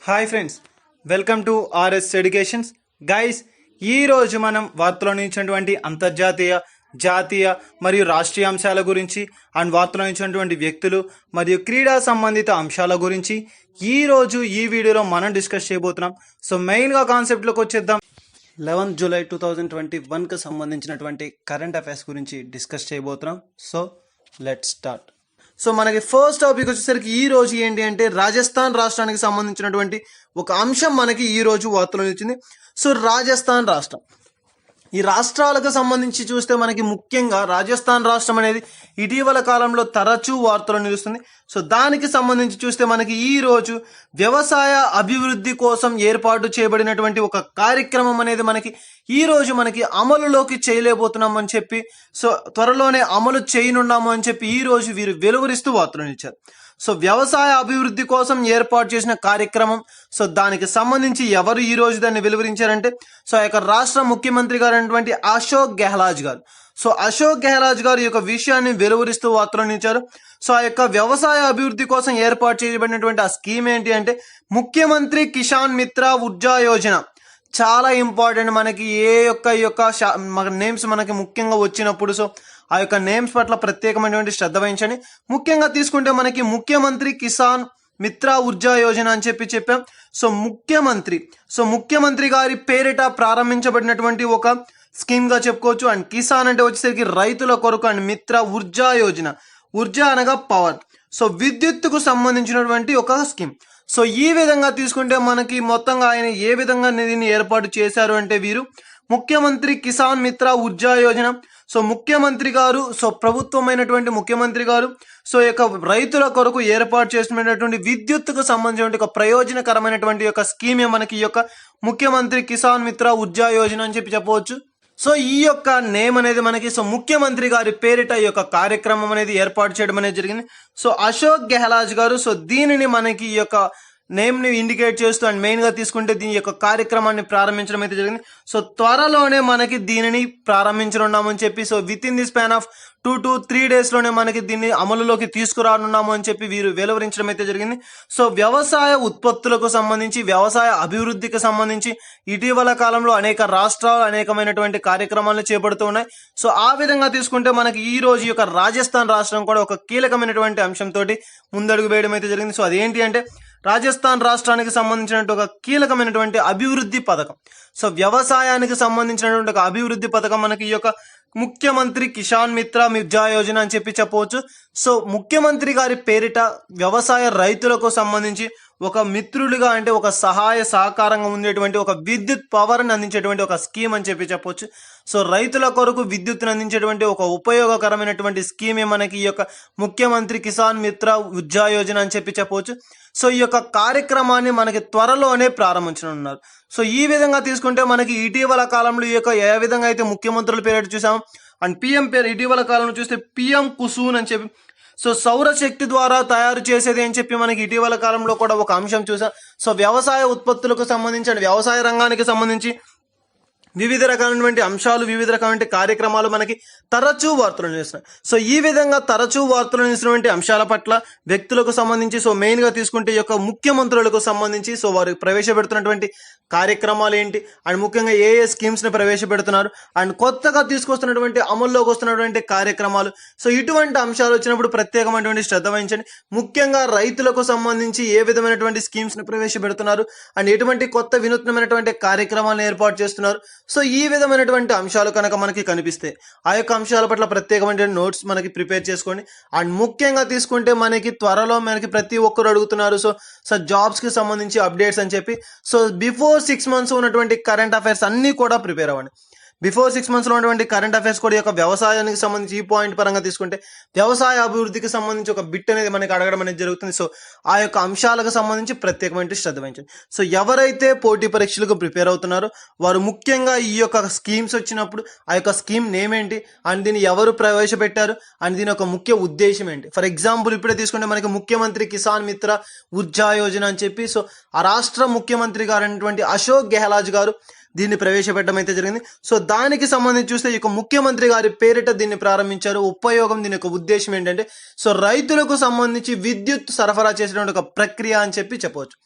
Hi friends, welcome to RS educations. Guys, ఈరోజు మనం వార్తలో నిలిచినటువంటి అంతర్జాతీయ, జాతీయ మరియు రాష్ట్రీయ అంశాల గురించి అండ్ వార్తలో నిలిచినటువంటి వ్యక్తులు మరియు క్రీడా సంబంధిత అంశాల గురించి ఈరోజు ఈ వీడియోలో మనం డిస్కస్ చేయబోతున్నాం. సో మెయిన్గా కాన్సెప్ట్లోకి వచ్చేద్దాం. 11 జూలై 2021కి సంబంధించినటువంటి కరెంట్ అఫైర్స్ గురించి డిస్కస్ చేయబోతున్నాం. So let's start. సో మనకి ఫస్ట్ టాపిక్ వచ్చేసరికి ఈ రోజు ఏంటి అంటే రాజస్థాన్ రాష్ట్రానికి సంబంధించినటువంటి ఒక అంశం మనకి ఈ రోజు వార్తలో నిలిచింది. సో రాజస్థాన్ రాష్ట్రం, ఈ రాష్ట్రాలకు సంబంధించి చూస్తే మనకి ముఖ్యంగా రాజస్థాన్ రాష్ట్రం అనేది ఇటీవల కాలంలో తరచూ వార్తలు నిలుస్తుంది. సో దానికి సంబంధించి చూస్తే మనకి ఈ రోజు వ్యవసాయ అభివృద్ధి కోసం ఏర్పాటు చేయబడినటువంటి ఒక కార్యక్రమం అనేది మనకి ఈ రోజు మనకి అమలులోకి చేయలేకపోతున్నాం అని చెప్పి, సో త్వరలోనే అమలు చేయనున్నాము అని చెప్పి ఈ రోజు వీరు వెలువరిస్తూ వార్తలు నిలిచారు. సో వ్యవసాయ అభివృద్ధి కోసం ఏర్పాటు చేసిన కార్యక్రమం, సో దానికి సంబంధించి ఎవరు ఈ రోజు దాన్ని వెలువరించారంటే సో ఆ యొక్క రాష్ట్ర ముఖ్యమంత్రి గారు అయినటువంటి అశోక్ గెహ్లాట్ గారు. సో అశోక్ గెహ్లాట్ గారు ఈ యొక్క విషయాన్ని వెలువరిస్తూ వార్తలు నిలిచారు. సో ఆ యొక్క వ్యవసాయ అభివృద్ధి కోసం ఏర్పాటు చేయబడినటువంటి ఆ స్కీమ్ ఏంటి అంటే ముఖ్యమంత్రి కిసాన్ మిత్ర ఉర్జా యోజన. చాలా ఇంపార్టెంట్ మనకి ఈ యొక్క నేమ్స్ మనకి ముఖ్యంగా వచ్చినప్పుడు. సో ఆ యొక్క నేమ్స్ పట్ల ప్రత్యేకమైనటువంటి శ్రద్ధ వహించండి. ముఖ్యంగా తీసుకుంటే మనకి ముఖ్యమంత్రి కిసాన్ మిత్ర ఉర్జా యోజన అని చెప్పాం. సో ముఖ్యమంత్రి గారి పేరిట ప్రారంభించబడినటువంటి ఒక స్కీమ్ గా చెప్పుకోవచ్చు. అండ్ కిసాన్ అంటే వచ్చేసరికి రైతుల కొరకు, అండ్ మిత్ర ఉర్జా యోజన, ఉర్జా అనగా పవర్, సో విద్యుత్తుకు సంబంధించినటువంటి ఒక స్కీమ్. సో ఈ విధంగా తీసుకుంటే మనకి మొత్తంగా ఆయన ఏ విధంగా దీన్ని ఏర్పాటు చేశారు అంటే వీరు ముఖ్యమంత్రి కిసాన్ మిత్ర ఉర్జా యోజన. సో ముఖ్యమంత్రి గారు, సో ప్రభుత్వమైనటువంటి ముఖ్యమంత్రి గారు సో యొక్క రైతుల కొరకు ఏర్పాటు చేసినటువంటి విద్యుత్తుకు సంబంధించిన ఒక ప్రయోజనకరమైనటువంటి యొక్క స్కీమే మనకి ఈ యొక్క ముఖ్యమంత్రి కిసాన్ మిత్ర ఉర్జా యోజన అని చెప్పవచ్చు. సో ఈ యొక్క నేమ్ అనేది మనకి సో ముఖ్యమంత్రి గారి పేరిట ఈ యొక్క కార్యక్రమం అనేది ఏర్పాటు చేయడం అనేది జరిగింది. సో అశోక్ గెహ్లాట్ గారు సో దీనిని మనకి ఈ యొక్క నేమ్ ని ఇండికేట్ చేస్తూ అండ్ మెయిన్ గా తీసుకుంటే దీని యొక్క కార్యక్రమాన్ని ప్రారంభించడం అయితే జరిగింది. సో త్వరలోనే మనకి దీనిని ప్రారంభించనున్నామని చెప్పి, so with in the span of 2 to 3 days లోనే మనకి దీన్ని అమలులోకి తీసుకురానున్నాము అని చెప్పి వీరు వెలువరించడం అయితే జరిగింది. సో వ్యవసాయ ఉత్పత్తులకు సంబంధించి, వ్యవసాయ అభివృద్ధికి సంబంధించి ఇటీవల కాలంలో అనేక రాష్ట్రాలు అనేకమైనటువంటి కార్యక్రమాలను చేపడుతూ ఉన్నాయి. సో ఆ విధంగా తీసుకుంటే మనకి ఈ రోజు యొక్క రాజస్థాన్ రాష్ట్రం కూడా ఒక కీలకమైనటువంటి అంశంతో ముందడుగు వేయడం అయితే జరిగింది. సో అదేంటి అంటే రాజస్థాన్ రాష్ట్రానికి సంబంధించినటువంటి ఒక కీలకమైనటువంటి అభివృద్ధి పథకం. సో వ్యవసాయానికి సంబంధించినటువంటి ఒక అభివృద్ధి పథకం మనకి ఈ యొక్క ముఖ్యమంత్రి కిసాన్ మిత్ర ఉర్జా యోజన అని చెప్పవచ్చు. సో ముఖ్యమంత్రి గారి పేరిట వ్యవసాయ రైతులకు సంబంధించి ఒక మిత్రులుగా అంటే ఒక సహాయ సహకారంగా ఉండేటువంటి ఒక విద్యుత్ పవర్ని అందించేటువంటి ఒక స్కీమ్ అని చెప్పవచ్చు. సో రైతుల కొరకు విద్యుత్తును అందించేటువంటి ఒక ఉపయోగకరమైనటువంటి స్కీమే మనకి ఈ యొక్క ముఖ్యమంత్రి కిసాన్ మిత్ర ఉర్జా యోజన అని చెప్పవచ్చు. సో ఈ యొక్క కార్యక్రమాన్ని మనకి త్వరలోనే ప్రారంభించనున్నారు. సో ఈ విధంగా తీసుకుంటే మనకి ఇటీవల కాలంలో ఈ యొక్క ఏ విధంగా అయితే ముఖ్యమంత్రుల పేరు చూసాం అండ్ పిఎం పేరు ఇటీవల కాలంలో చూస్తే పిఎం కుసూన్ అని చెప్పి, సో సౌరశక్తి ద్వారా తయారు చేసేది అని చెప్పి మనకి ఇటీవల కాలంలో కూడా ఒక అంశం చూసాం. సో వ్యవసాయ ఉత్పత్తులకు సంబంధించి వ్యవసాయ రంగానికి సంబంధించి వివిధ రకాలైనటువంటి అంశాలు, వివిధ రకాలైన కార్యక్రమాలు మనకి తరచూ వార్తలు నిలుస్తున్నాయి. సో ఈ విధంగా తరచూ వార్తలు నిలిచినటువంటి అంశాల పట్ల వ్యక్తులకు సంబంధించి సో మెయిన్ గా తీసుకుంటే ఈ యొక్క ముఖ్యమంత్రులకు సంబంధించి సో వారు ప్రవేశపెడుతున్నటువంటి కార్యక్రమాలు ఏంటి, అండ్ ముఖ్యంగా ఏ స్కీమ్స్ ని ప్రవేశపెడుతున్నారు, అండ్ కొత్తగా తీసుకొస్తున్నటువంటి అమల్లోకి వస్తున్నటువంటి కార్యక్రమాలు. సో ఇటువంటి అంశాలు వచ్చినప్పుడు ప్రత్యేకమైనటువంటి శ్రద్ధ వహించండి. ముఖ్యంగా రైతులకు సంబంధించి ఏ విధమైనటువంటి స్కీమ్స్ ని ప్రవేశపెడుతున్నారు, అండ్ ఎటువంటి కొత్త వినూత్నమైనటువంటి కార్యక్రమాలను ఏర్పాటు చేస్తున్నారు. సో ఈ విధమైనటువంటి అంశాలు కనుక మనకి కనిపిస్తే ఆ యొక్క అంశాల పట్ల ప్రత్యేకమైన నోట్స్ మనకి ప్రిపేర్ చేసుకోండి. అండ్ ముఖ్యంగా తీసుకుంటే మనకి త్వరలో మనకి ప్రతి ఒక్కరు అడుగుతున్నారు సో జాబ్స్ కి సంబంధించి అప్డేట్స్ అని చెప్పి. సో బిఫోర్ 6 months ఉన్నటువంటి కరెంట్ అఫైర్స్ అన్ని కూడా ప్రిపేర్ అవ్వండి. బిఫోర్ 6 months లో ఉన్నటువంటి కరెంట్ అఫైర్స్ కూడా ఈ యొక్క వ్యవసాయానికి సంబంధించి ఈ పాయింట్ పరంగా తీసుకుంటే వ్యవసాయ అభివృద్ధికి సంబంధించి ఒక బిట్ అనేది మనకి అడగడం అనేది జరుగుతుంది. సో ఆ యొక్క అంశాలకు సంబంధించి ప్రత్యేకమైన శ్రద్ధ వహించండి. సో ఎవరైతే పోటీ పరీక్షలకు ప్రిపేర్ అవుతున్నారో వారు ముఖ్యంగా ఈ యొక్క స్కీమ్స్ వచ్చినప్పుడు ఆ యొక్క స్కీమ్ నేమ్ ఏంటి, అండ్ దీన్ని ఎవరు ప్రవేశపెట్టారు, అండ్ దీని యొక్క ముఖ్య ఉద్దేశం ఏంటి. ఫర్ ఎగ్జాంపుల్ ఇప్పుడే తీసుకుంటే మనకి ముఖ్యమంత్రి కిసాన్ మిత్ర ఉర్జా యోజన అని చెప్పి, సో ఆ రాష్ట్ర ముఖ్యమంత్రి గారు అయినటువంటి అశోక్ గెహ్లాట్ గారు దీన్ని ప్రవేశపెట్టడం అయితే జరిగింది. సో దానికి సంబంధించి చూస్తే ఈ యొక్క ముఖ్యమంత్రి గారి పేరిట దీన్ని ప్రారంభించారు. ఉపయోగం, దీని యొక్క ఉద్దేశం ఏంటంటే సో రైతులకు సంబంధించి విద్యుత్ సరఫరా చేసేటువంటి ఒక ప్రక్రియ అని చెప్పవచ్చు.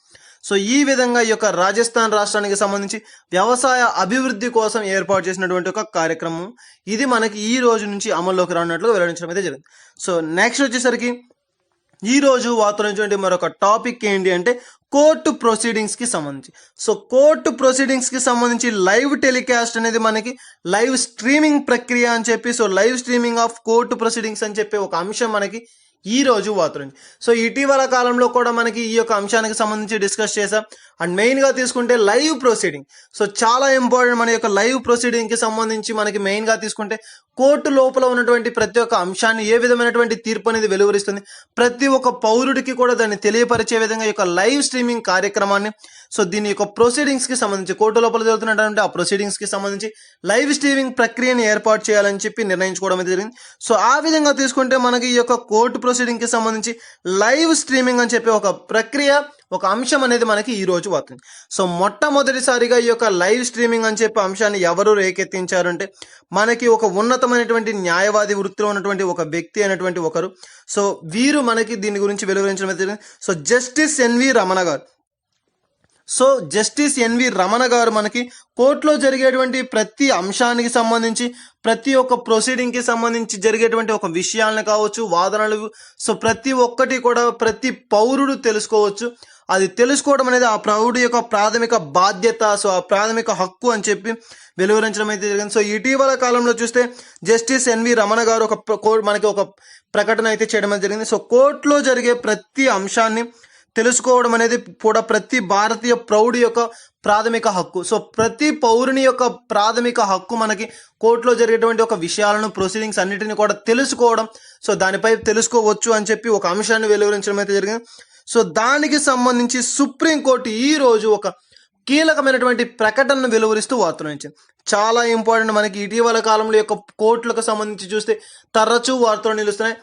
సో ఈ విధంగా ఈ యొక్క రాజస్థాన్ రాష్ట్రానికి సంబంధించి వ్యవసాయ అభివృద్ధి కోసం ఏర్పాటు చేసినటువంటి ఒక కార్యక్రమం ఇది మనకి ఈ రోజు నుంచి అమల్లోకి రానున్నట్లు వెల్లడించడం అయితే జరిగింది. సో నెక్స్ట్ వచ్చేసరికి ఈ రోజు వార్తలు మరొక టాపిక్ ఏంటి అంటే కోర్టు ప్రొసీడింగ్స్ కి సంబంధించి. సో కోర్టు ప్రొసీడింగ్స్ కి సంబంధించి లైవ్ టెలికాస్ట్ అనేది మనకి లైవ్ స్ట్రీమింగ్ ప్రక్రియ అని చెప్పి, so live streaming of court proceedings అని చెప్పి ఒక అంశం మనకి ఈ రోజు వార్తలు. సో ఇటీవల కాలంలో కూడా మనకి ఈ యొక్క అంశానికి సంబంధించి డిస్కస్ చేసాం. అండ్ మెయిన్ గా తీసుకుంటే లైవ్ ప్రొసీడింగ్, సో చాలా ఇంపార్టెంట్. మన యొక్క లైవ్ ప్రొసీడింగ్ కి సంబంధించి మనకి మెయిన్ గా తీసుకుంటే కోర్టు లోపల ఉన్నటువంటి ప్రతి ఒక్క అంశాన్ని ఏ విధమైనటువంటి తీర్పు అనేది వెలువరిస్తుంది, ప్రతి ఒక్క పౌరుడికి కూడా దాన్ని తెలియపరిచే విధంగా ఈ యొక్క లైవ్ స్ట్రీమింగ్ కార్యక్రమాన్ని, సో దీని యొక్క ప్రొసీడింగ్స్ కి సంబంధించి కోర్టు లోపల జరుగుతున్నటువంటి ఆ ప్రొసీడింగ్స్ కి సంబంధించి లైవ్ స్ట్రీమింగ్ ప్రక్రియని ఏర్పాటు చేయాలని చెప్పి నిర్ణయించుకోవడం అయితే జరిగింది. సో ఆ విధంగా తీసుకుంటే మనకి ఈ యొక్క కోర్టు ప్రొసీడింగ్ కి సంబంధించి లైవ్ స్ట్రీమింగ్ అని చెప్పి ఒక ప్రక్రియ, ఒక అంశం అనేది మనకి ఈ రోజు వస్తుంది. సో మొట్టమొదటిసారిగా ఈ యొక్క లైవ్ స్ట్రీమింగ్ అని చెప్పి అంశాన్ని ఎవరు రేకెత్తించారంటే మనకి ఒక ఉన్నతమైనటువంటి న్యాయవాది వృత్తిలో ఉన్నటువంటి ఒక వ్యక్తి అయినటువంటి ఒకరు. సో వీరు మనకి దీని గురించి వెలువరించడం అయితే జరిగింది. సో జస్టిస్ ఎన్వి రమణ గారు. సో జస్టిస్ ఎన్వి రమణ గారు మనకి కోర్టులో జరిగేటువంటి ప్రతి అంశానికి సంబంధించి, ప్రతి ఒక్క ప్రొసీడింగ్ కి సంబంధించి జరిగేటువంటి ఒక విషయాలను కావచ్చు, వాదనలు, సో ప్రతి ఒక్కటి కూడా ప్రతి పౌరుడు తెలుసుకోవచ్చు. అది తెలుసుకోవడం అనేది ఆ పౌరుడు యొక్క ప్రాథమిక బాధ్యత, సో ఆ ప్రాథమిక హక్కు అని చెప్పి వెలువరించడం అయితే జరిగింది. సో ఇటీవల కాలంలో చూస్తే జస్టిస్ ఎన్వి రమణ గారు మనకి ఒక ప్రకటన అయితే చేయడం జరిగింది. సో కోర్టులో జరిగే ప్రతి అంశాన్ని తెలుసుకోవడం అనేది కూడా ప్రతి భారతీయ పౌరుడి యొక్క ప్రాథమిక హక్కు. సో ప్రతి పౌరుని యొక్క ప్రాథమిక హక్కు మనకి కోర్టులో జరిగేటువంటి ఒక విషయాలను, ప్రొసీడింగ్స్ అన్నిటిని కూడా తెలుసుకోవడం, సో దానిపై తెలుసుకోవచ్చు అని చెప్పి ఒక అంశాన్ని వెలువరించడం అయితే జరిగింది. సో దానికి సంబంధించి సుప్రీంకోర్టు ఈ రోజు ఒక కీలకమైనటువంటి ప్రకటనను వెలువరిస్తూ వార్తలు ఇచ్చింది. చాలా ఇంపార్టెంట్. మనకి ఇటీవల కాలంలో యొక్క కోర్టులకు సంబంధించి చూస్తే తరచూ వార్తలు నిలుస్తున్నాయి.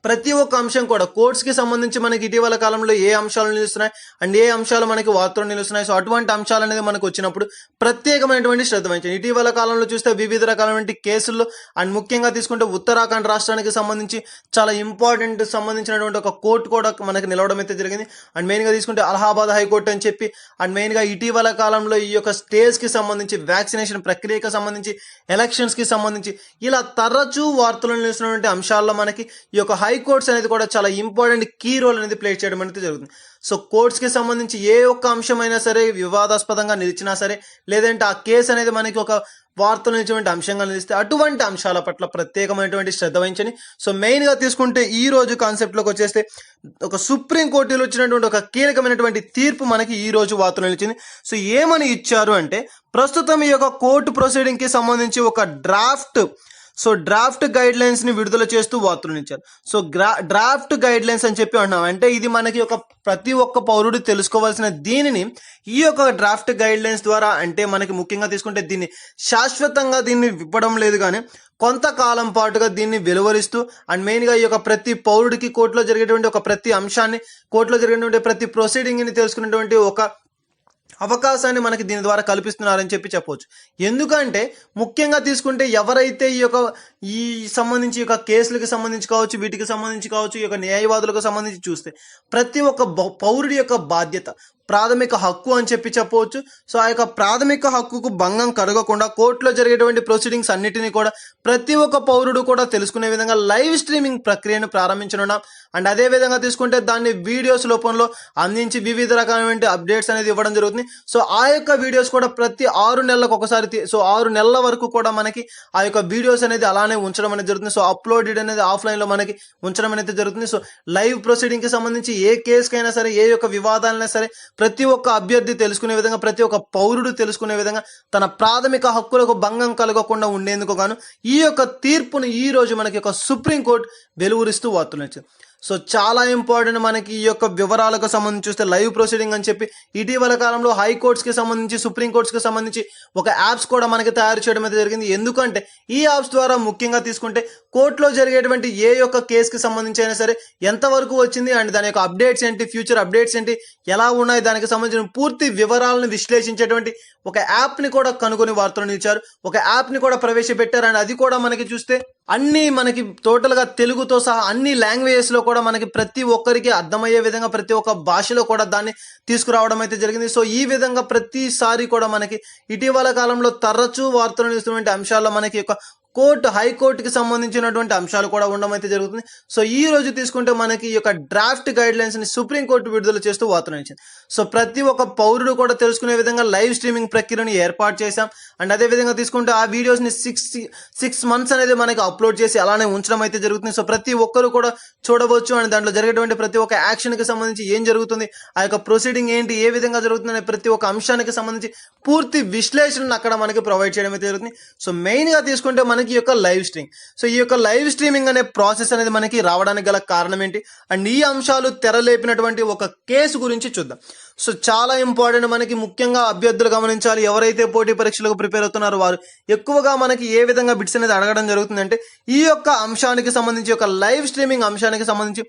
ప్రతి ఒక్క అంశం కూడా కోర్ట్స్ కి సంబంధించి మనకి ఇటీవల కాలంలో ఏ అంశాలు నిలుస్తున్నాయి అండ్ ఏ అంశాలు మనకి వార్తలు నిలుస్తున్నాయి. సో అటువంటి అంశాలు అనేది మనకు వచ్చినప్పుడు ప్రత్యేకమైనటువంటి శ్రద్ధ వహించాలి. ఇటీవల కాలంలో చూస్తే వివిధ రకాలైన కేసుల్లో అండ్ ముఖ్యంగా తీసుకుంటే ఉత్తరాఖండ్ రాష్ట్రానికి సంబంధించి చాలా ఇంపార్టెంట్ సంబంధించినటువంటి ఒక కోర్టు కూడా మనకి నిలవడం అయితే జరిగింది. అండ్ మెయిన్ గా తీసుకుంటే అలహాబాద్ హైకోర్టు అని చెప్పి, అండ్ మెయిన్ గా ఇటీవల కాలంలో ఈ యొక్క స్టేజ్ కి సంబంధించి, వ్యాక్సినేషన్ ప్రక్రియకి సంబంధించి, ఎలక్షన్స్ కి సంబంధించి ఇలా తరచూ వార్తలు నిలుస్తున్నటువంటి అంశాల్లో మనకి ఈ యొక్క హైకోర్ట్స్ అనేది కూడా చాలా ఇంపార్టెంట్ కీ రోల్ అనేది ప్లే చేయడం అనేది జరుగుతుంది. సో కోర్ట్స్ కి సంబంధించి ఏ ఒక్క అంశమైనా సరే వివాదాస్పదంగా నిలిచినా సరే, లేదంటే ఆ కేసు అనేది మనకి ఒక వార్తలు నిలిచేటువంటి అంశంగా నిలిస్తే అటువంటి అంశాల పట్ల ప్రత్యేకమైనటువంటి శ్రద్ధ వహించని. సో మెయిన్ గా తీసుకుంటే ఈ రోజు కాన్సెప్ట్ లోకి వచ్చేస్తే ఒక సుప్రీం కోర్టులో వచ్చినటువంటి ఒక కీలకమైనటువంటి తీర్పు మనకి ఈ రోజు వార్తలు నిలిచింది. సో ఏమని ఇచ్చారు అంటే ప్రస్తుతం ఈ యొక్క కోర్టు ప్రొసీడింగ్ కి సంబంధించి ఒక డ్రాఫ్ట్ గైడ్ లైన్స్ ని విడుదల చేస్తూ వార్తలు ఇచ్చారు. సో డ్రాఫ్ట్ గైడ్ లైన్స్ అని చెప్పి అంటున్నాం అంటే ఇది మనకి ఒక ప్రతి ఒక్క పౌరుడు తెలుసుకోవాల్సిన దీనిని ఈ యొక్క డ్రాఫ్ట్ గైడ్ లైన్స్ ద్వారా, అంటే మనకి ముఖ్యంగా తీసుకుంటే దీన్ని శాశ్వతంగా దీన్ని ఇవ్వడం లేదు కానీ కొంతకాలం పాటుగా దీన్ని వెలువరిస్తూ అండ్ మెయిన్ గా ఈ యొక్క ప్రతి పౌరుడికి కోర్టులో జరిగేటువంటి ఒక ప్రతి అంశాన్ని, కోర్టులో జరిగేటువంటి ప్రతి ప్రొసీడింగ్ ని తెలుసుకునేటువంటి ఒక అవకాశాన్ని మనకి దీని ద్వారా కల్పిస్తున్నారని చెప్పవచ్చు. ఎందుకంటే ముఖ్యంగా తీసుకుంటే ఎవరైతే ఈ సంబంధించి ఈ యొక్క కేసులకు సంబంధించి కావచ్చు, వీటికి సంబంధించి కావచ్చు, ఈ యొక్క న్యాయవాదులకు సంబంధించి చూస్తే ప్రతి ఒక్క పౌరుడి యొక్క బాధ్యత, ప్రాథమిక హక్కు అని చెప్పవచ్చు. సో ఆ యొక్క ప్రాథమిక హక్కుకు భంగం కలగకుండా కోర్టులో జరిగేటువంటి ప్రొసీడింగ్స్ అన్నిటినీ కూడా ప్రతి ఒక్క పౌరుడు కూడా తెలుసుకునే విధంగా లైవ్ స్ట్రీమింగ్ ప్రక్రియను ప్రారంభించనున్నాం. అండ్ అదే విధంగా తీసుకుంటే దాన్ని వీడియోస్ రూపంలో అందించి వివిధ రకాలైన అప్డేట్స్ అనేది ఇవ్వడం జరుగుతుంది. సో ఆ యొక్క వీడియోస్ కూడా ప్రతి 6 నెలలకు ఒకసారి, సో 6 నెలల వరకు కూడా మనకి ఆ యొక్క వీడియోస్ అనేది అలానే ఉంచడం అనేది జరుగుతుంది. సో అప్లోడెడ్ అనేది ఆఫ్లైన్ లో మనకి ఉంచడం అనేది జరుగుతుంది. సో లైవ్ ప్రొసీడింగ్ కి సంబంధించి ఏ కేసుకైనా సరే, ఏ యొక్క వివాదాలైనా సరే ప్రతి ఒక్క అభ్యర్థి తెలుసుకునే విధంగా, ప్రతి ఒక్క పౌరుడు తెలుసుకునే విధంగా తన ప్రాథమిక హక్కులకు భంగం కలగకుండా ఉండేందుకు గాను ఈ యొక్క తీర్పును ఈ రోజు మనకి ఒక సుప్రీంకోర్టు వెలువరిస్తూ వార్తలు ఇచ్చింది. సో చాలా ఇంపార్టెంట్ మనకి ఈ యొక్క వివరాలకు సంబంధించి చూస్తే లైవ్ ప్రొసీడింగ్ అని చెప్పి ఇటీవల కాలంలో హైకోర్ట్స్ కి సంబంధించి సుప్రీం కోర్ట్స్ కి సంబంధించి ఒక యాప్స్ కూడా మనకి తయారు చేయడం అయితే జరిగింది. ఎందుకంటే ఈ యాప్స్ ద్వారా ముఖ్యంగా తీసుకుంటే కోర్టులో జరిగేటువంటి ఏ యొక్క కేసుకి సంబంధించి అయినా సరే ఎంతవరకు వచ్చింది అండ్ దాని యొక్క అప్డేట్స్ ఏంటి, ఫ్యూచర్ అప్డేట్స్ ఏంటి, ఎలా ఉన్నాయి, దానికి సంబంధించిన పూర్తి వివరాలను విశ్లేషించేటువంటి ఒక యాప్ ని కూడా కనుగొని వార్తలు నిలిచారు. ఒక యాప్ ని కూడా ప్రవేశపెట్టారు అండ్ అది కూడా మనకి చూస్తే అన్ని మనకి టోటల్ గా తెలుగుతో సహా అన్ని లాంగ్వేజెస్ లో కూడా మనకి ప్రతి ఒక్కరికి అర్థమయ్యే విధంగా ప్రతి ఒక్క భాషలో కూడా దాన్ని తీసుకురావడం అయితే జరిగింది. సో ఈ విధంగా ప్రతిసారి కూడా మనకి ఇటీవల కాలంలో తరచూ వార్తలు నిలుస్తున్నటువంటి అంశాల్లో మనకి యొక్క హైకోర్టుకి సంబంధించినటువంటి అంశాలు కూడా ఉండడం అయితే జరుగుతుంది. సో ఈ రోజు తీసుకుంటే మనకి ఈ యొక్క డ్రాఫ్ట్ గైడ్ లైన్స్ ని సుప్రీంకోర్టు విడుదల చేస్తూ వార్తలు ఇచ్చింది. సో ప్రతి ఒక్క పౌరుడు కూడా తెలుసుకునే విధంగా లైవ్ స్ట్రీమింగ్ ప్రక్రియను ఏర్పాటు చేశాం. అండ్ అదే విధంగా తీసుకుంటే ఆ వీడియోస్ ని సిక్స్ మంత్స్ అనేది మనకి అప్లోడ్ చేసి అలానే ఉంచడం అయితే జరుగుతుంది. సో ప్రతి ఒక్కరు కూడా చూడవచ్చు అండ్ దాంట్లో జరిగేటువంటి ప్రతి ఒక్క యాక్షన్ కి సంబంధించి ఏం జరుగుతుంది, ఆ యొక్క ప్రొసీడింగ్ ఏంటి, ఏ విధంగా జరుగుతుంది అనే ప్రతి ఒక్క అంశానికి సంబంధించి పూర్తి విశ్లేషణ అక్కడ మనకి ప్రొవైడ్ చేయడం అయితే జరుగుతుంది. సో మెయిన్ గా తీసుకుంటే మనకి ఈ యొక్క లైవ్ స్ట్రీమ్, సో ఈ యొక్క లైవ్ స్ట్రీమింగ్ అనే ప్రాసెస్ అనేది మనకి రావడానికి గల కారణం ఏంటి అండ్ ఈ అంశాలు తెరలేపినటువంటి ఒక కేసు గురించి చూద్దాం. సో చాలా ఇంపార్టెంట్ మనకి ముఖ్యంగా అభ్యర్థులు గమనించాలి. ఎవరైతే పోటీ పరీక్షలకు ప్రిపేర్ అవుతున్నారో వారు ఎక్కువగా మనకి ఏ విధంగా బిట్స్ అనేది అడగడం జరుగుతుందంటే ఈ యొక్క అంశానికి సంబంధించి ఒక లైవ్ స్ట్రీమింగ్ అంశానికి సంబంధించి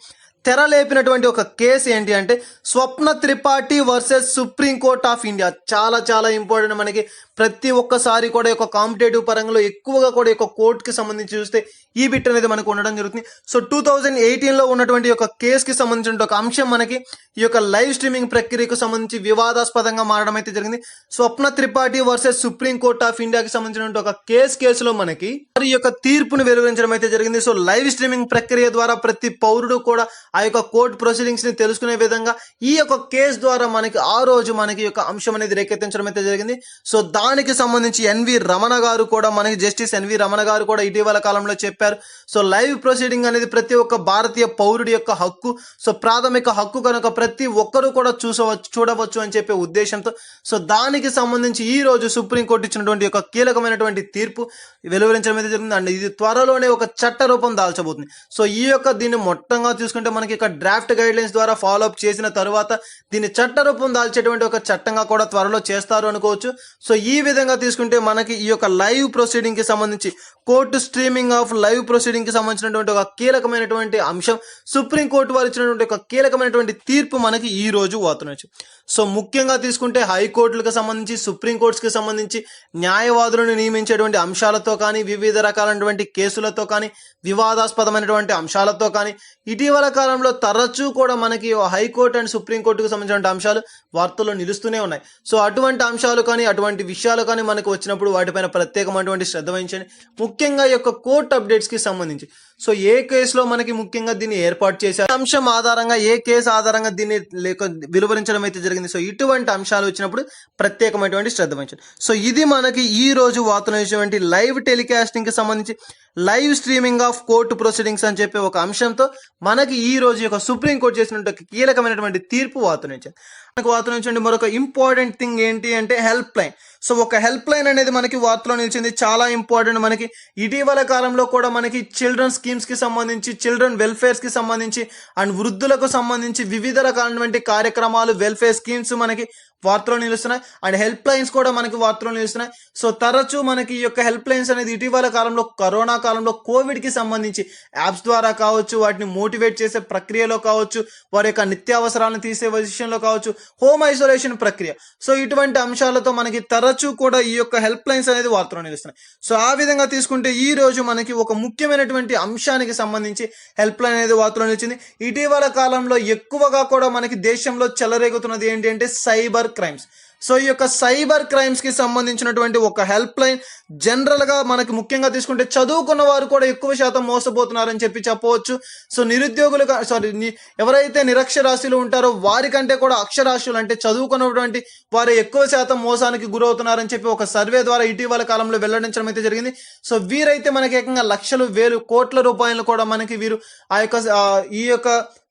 తెరలేపినటువంటి ఒక కేసు ఏంటి అంటే Swapna Tripathi versus supreme court of India. చాలా చాలా ఇంపార్టెంట్ మనకి ప్రతి ఒక్కసారి కూడా ఒక కాంపిటేటివ్ పరంగా ఎక్కువగా కూడా ఒక కోర్టుకి సంబంధించి చూస్తే ఈ బిట్ అనేది మనకు ఉండడం జరుగుతుంది. సో 2018లో ఉన్నటువంటి ఒక కేసుకి సంబంధించిన ఒక అంశం మనకి ఈ యొక్క లైవ్ స్ట్రీమింగ్ ప్రక్రియకు సంబంధించి వివాదాస్పదంగా మారడం అయితే జరిగింది. Swapna Tripathi versus supreme court of ఇండియాకి సంబంధించిన ఒక కేసులో మనకి ఈ యొక్క తీర్పును వెలువరించడం అయితే జరిగింది. సో లైవ్ స్ట్రీమింగ్ ప్రక్రియ ద్వారా ప్రతి పౌరుడు కూడా ఆ యొక్క కోర్టు ప్రొసీడింగ్స్ ని తెలుసుకునే విధంగా ఈ యొక్క కేసు ద్వారా మనకి ఆ రోజు మనకి యొక్క అంశం అనేది రేకెత్తించడం అయితే జరిగింది. సో దానికి సంబంధించి జస్టిస్ ఎన్వి రమణ గారు కూడా ఇటీవల కాలంలో చెప్పారు. సో లైవ్ ప్రొసీడింగ్ అనేది ప్రతి ఒక్క భారతీయ పౌరుడి యొక్క హక్కు, సో ప్రాథమిక హక్కు కనుక ప్రతి ఒక్కరూ కూడా చూడవచ్చు అని చెప్పే ఉద్దేశంతో సో దానికి సంబంధించి ఈ రోజు సుప్రీంకోర్టు ఇచ్చినటువంటి ఒక కీలకమైనటువంటి తీర్పు వెలువరించడం అయితే జరిగింది. అండ్ ఇది త్వరలోనే ఒక చట్ట రూపం దాల్చబోతుంది. సో ఈ యొక్క దీన్ని మొత్తంగా చూసుకుంటే మనకి ఇక డ్రాఫ్ట్ గైడ్ లైన్స్ ద్వారా ఫాలో అప్ చేసిన తరువాత దీన్ని చట్ట రూపం దాల్చేటువంటి ఒక చట్టంగా కూడా త్వరలో చేస్తారు అనుకోవచ్చు. సో ఈ విధంగా తీసుకుంటే మనకి ఈ యొక్క లైవ్ ప్రొసీడింగ్ కి సంబంధించి court streaming of live proceeding కి సంబంధించినటువంటి ఒక కీలకమైనటువంటి అంశం సుప్రీంకోర్టు వారు ఇచ్చినటువంటి ఒక కీలకమైనటువంటి తీర్పు మనకి ఈ రోజు వార్తనొచ్చు. సో ముఖ్యంగా తీసుకుంటే హైకోర్టులకు సంబంధించి సుప్రీం కోర్ట్స్ కి సంబంధించి న్యాయవాదులను నియమించేటువంటి అంశాలతో కానీ వివిధ రకాలైనటువంటి కేసులతో కానీ వివాదాస్పదమైనటువంటి అంశాలతో కానీ ఇటీవల కాలంలో తరచూ కూడా మనకి హైకోర్టు అండ్ సుప్రీంకోర్టుకు సంబంధించిన అంశాలు వార్తల్లో నిలుస్తూనే ఉన్నాయి. సో అటువంటి అంశాలు కానీ అటువంటి విషయాలు కానీ మనకు వచ్చినప్పుడు వాటిపైన ప్రత్యేకమైనటువంటి శ్రద్ధ వహించండి. ముఖ్యంగా ఈ యొక్క కోర్టు అప్డేట్స్ కి సంబంధించి సో ఏ కేసులో మనకి ముఖ్యంగా దీన్ని ఏర్పాటు చేశారు, అంశం ఆధారంగా ఏ కేసు ఆధారంగా దీన్ని విలువరించడం అయితే జరిగింది. సో ఇటువంటి అంశాలు వచ్చినప్పుడు ప్రత్యేకమైనటువంటి శ్రద్ధ వహించండి. సో ఇది మనకి ఈ రోజు వార్తలు లైవ్ టెలికాస్టింగ్ కి సంబంధించి live streaming of court proceedings అని చెప్పి ఒక అంశంతో మనకి ఈ రోజు యొక్క సుప్రీంకోర్టు చేసినటువంటి కీలకమైనటువంటి తీర్పు వార్తలు మరొక ఇంపార్టెంట్ థింగ్ ఏంటి అంటే హెల్ప్ లైన్. సో ఒక హెల్ప్ లైన్ అనేది మనకి వార్తలో నిలిచింది. చాలా ఇంపార్టెంట్ మనకి ఇటీవల కాలంలో కూడా మనకి చిల్డ్రన్ స్కీమ్స్ కి సంబంధించి, చిల్డ్రన్ వెల్ఫేర్స్ కి సంబంధించి అండ్ వృద్ధులకు సంబంధించి వివిధ రకాలైనటువంటి కార్యక్రమాలు, వెల్ఫేర్ స్కీమ్స్ మనకి వార్తలో నిలుస్తున్నాయి అండ్ హెల్ప్ లైన్స్ కూడా మనకి వార్తలో నిలుస్తున్నాయి. సో తరచూ మనకి ఈ యొక్క హెల్ప్ లైన్స్ అనేది ఇటీవల కాలంలో కరోనా కాలంలో కోవిడ్ కి సంబంధించి యాప్స్ ద్వారా కావచ్చు, వాటిని మోటివేట్ చేసే ప్రక్రియలో కావచ్చు, వారి యొక్క నిత్యావసరాలను తీసే విషయంలో కావచ్చు, హోమ్ ఐసోలేషన్ ప్రక్రియ, సో ఇటువంటి అంశాలతో మనకి తరచూ కూడా ఈ యొక్క హెల్ప్ లైన్స్ అనేది వార్తలో నిలుస్తున్నాయి. సో ఆ విధంగా తీసుకుంటే ఈ రోజు మనకి ఒక ముఖ్యమైనటువంటి అంశానికి సంబంధించి హెల్ప్ లైన్ అనేది వార్తలో నిలిచింది. ఇటీవల కాలంలో ఎక్కువగా కూడా మనకి దేశంలో చెలరేగుతున్నది ఏంటి అంటే సైబర్ క్రైమ్స్. సో ఈ యొక్క సైబర్ క్రైమ్స్ కి సంబంధించినటువంటి ఒక హెల్ప్ లైన్ జనరల్ గా మనకి ముఖ్యంగా తీసుకుంటే చదువుకున్న వారు కూడా ఎక్కువ శాతం మోసపోతున్నారని చెప్పవచ్చు. సో నిరుద్యోగులు ఎవరైతే నిరక్షరాస్యులు ఉంటారో వారికంటే కూడా అక్షరాస్యులు అంటే చదువుకున్నటువంటి వారు ఎక్కువ శాతం మోసానికి గురవుతున్నారని చెప్పి ఒక సర్వే ద్వారా ఇటీవల కాలంలో వెల్లడించడం అయితే జరిగింది. సో వీరైతే మనకి ఏకంగా లక్షలు వేలు కోట్ల రూపాయలు కూడా మనకి వీరు ఈ యొక్క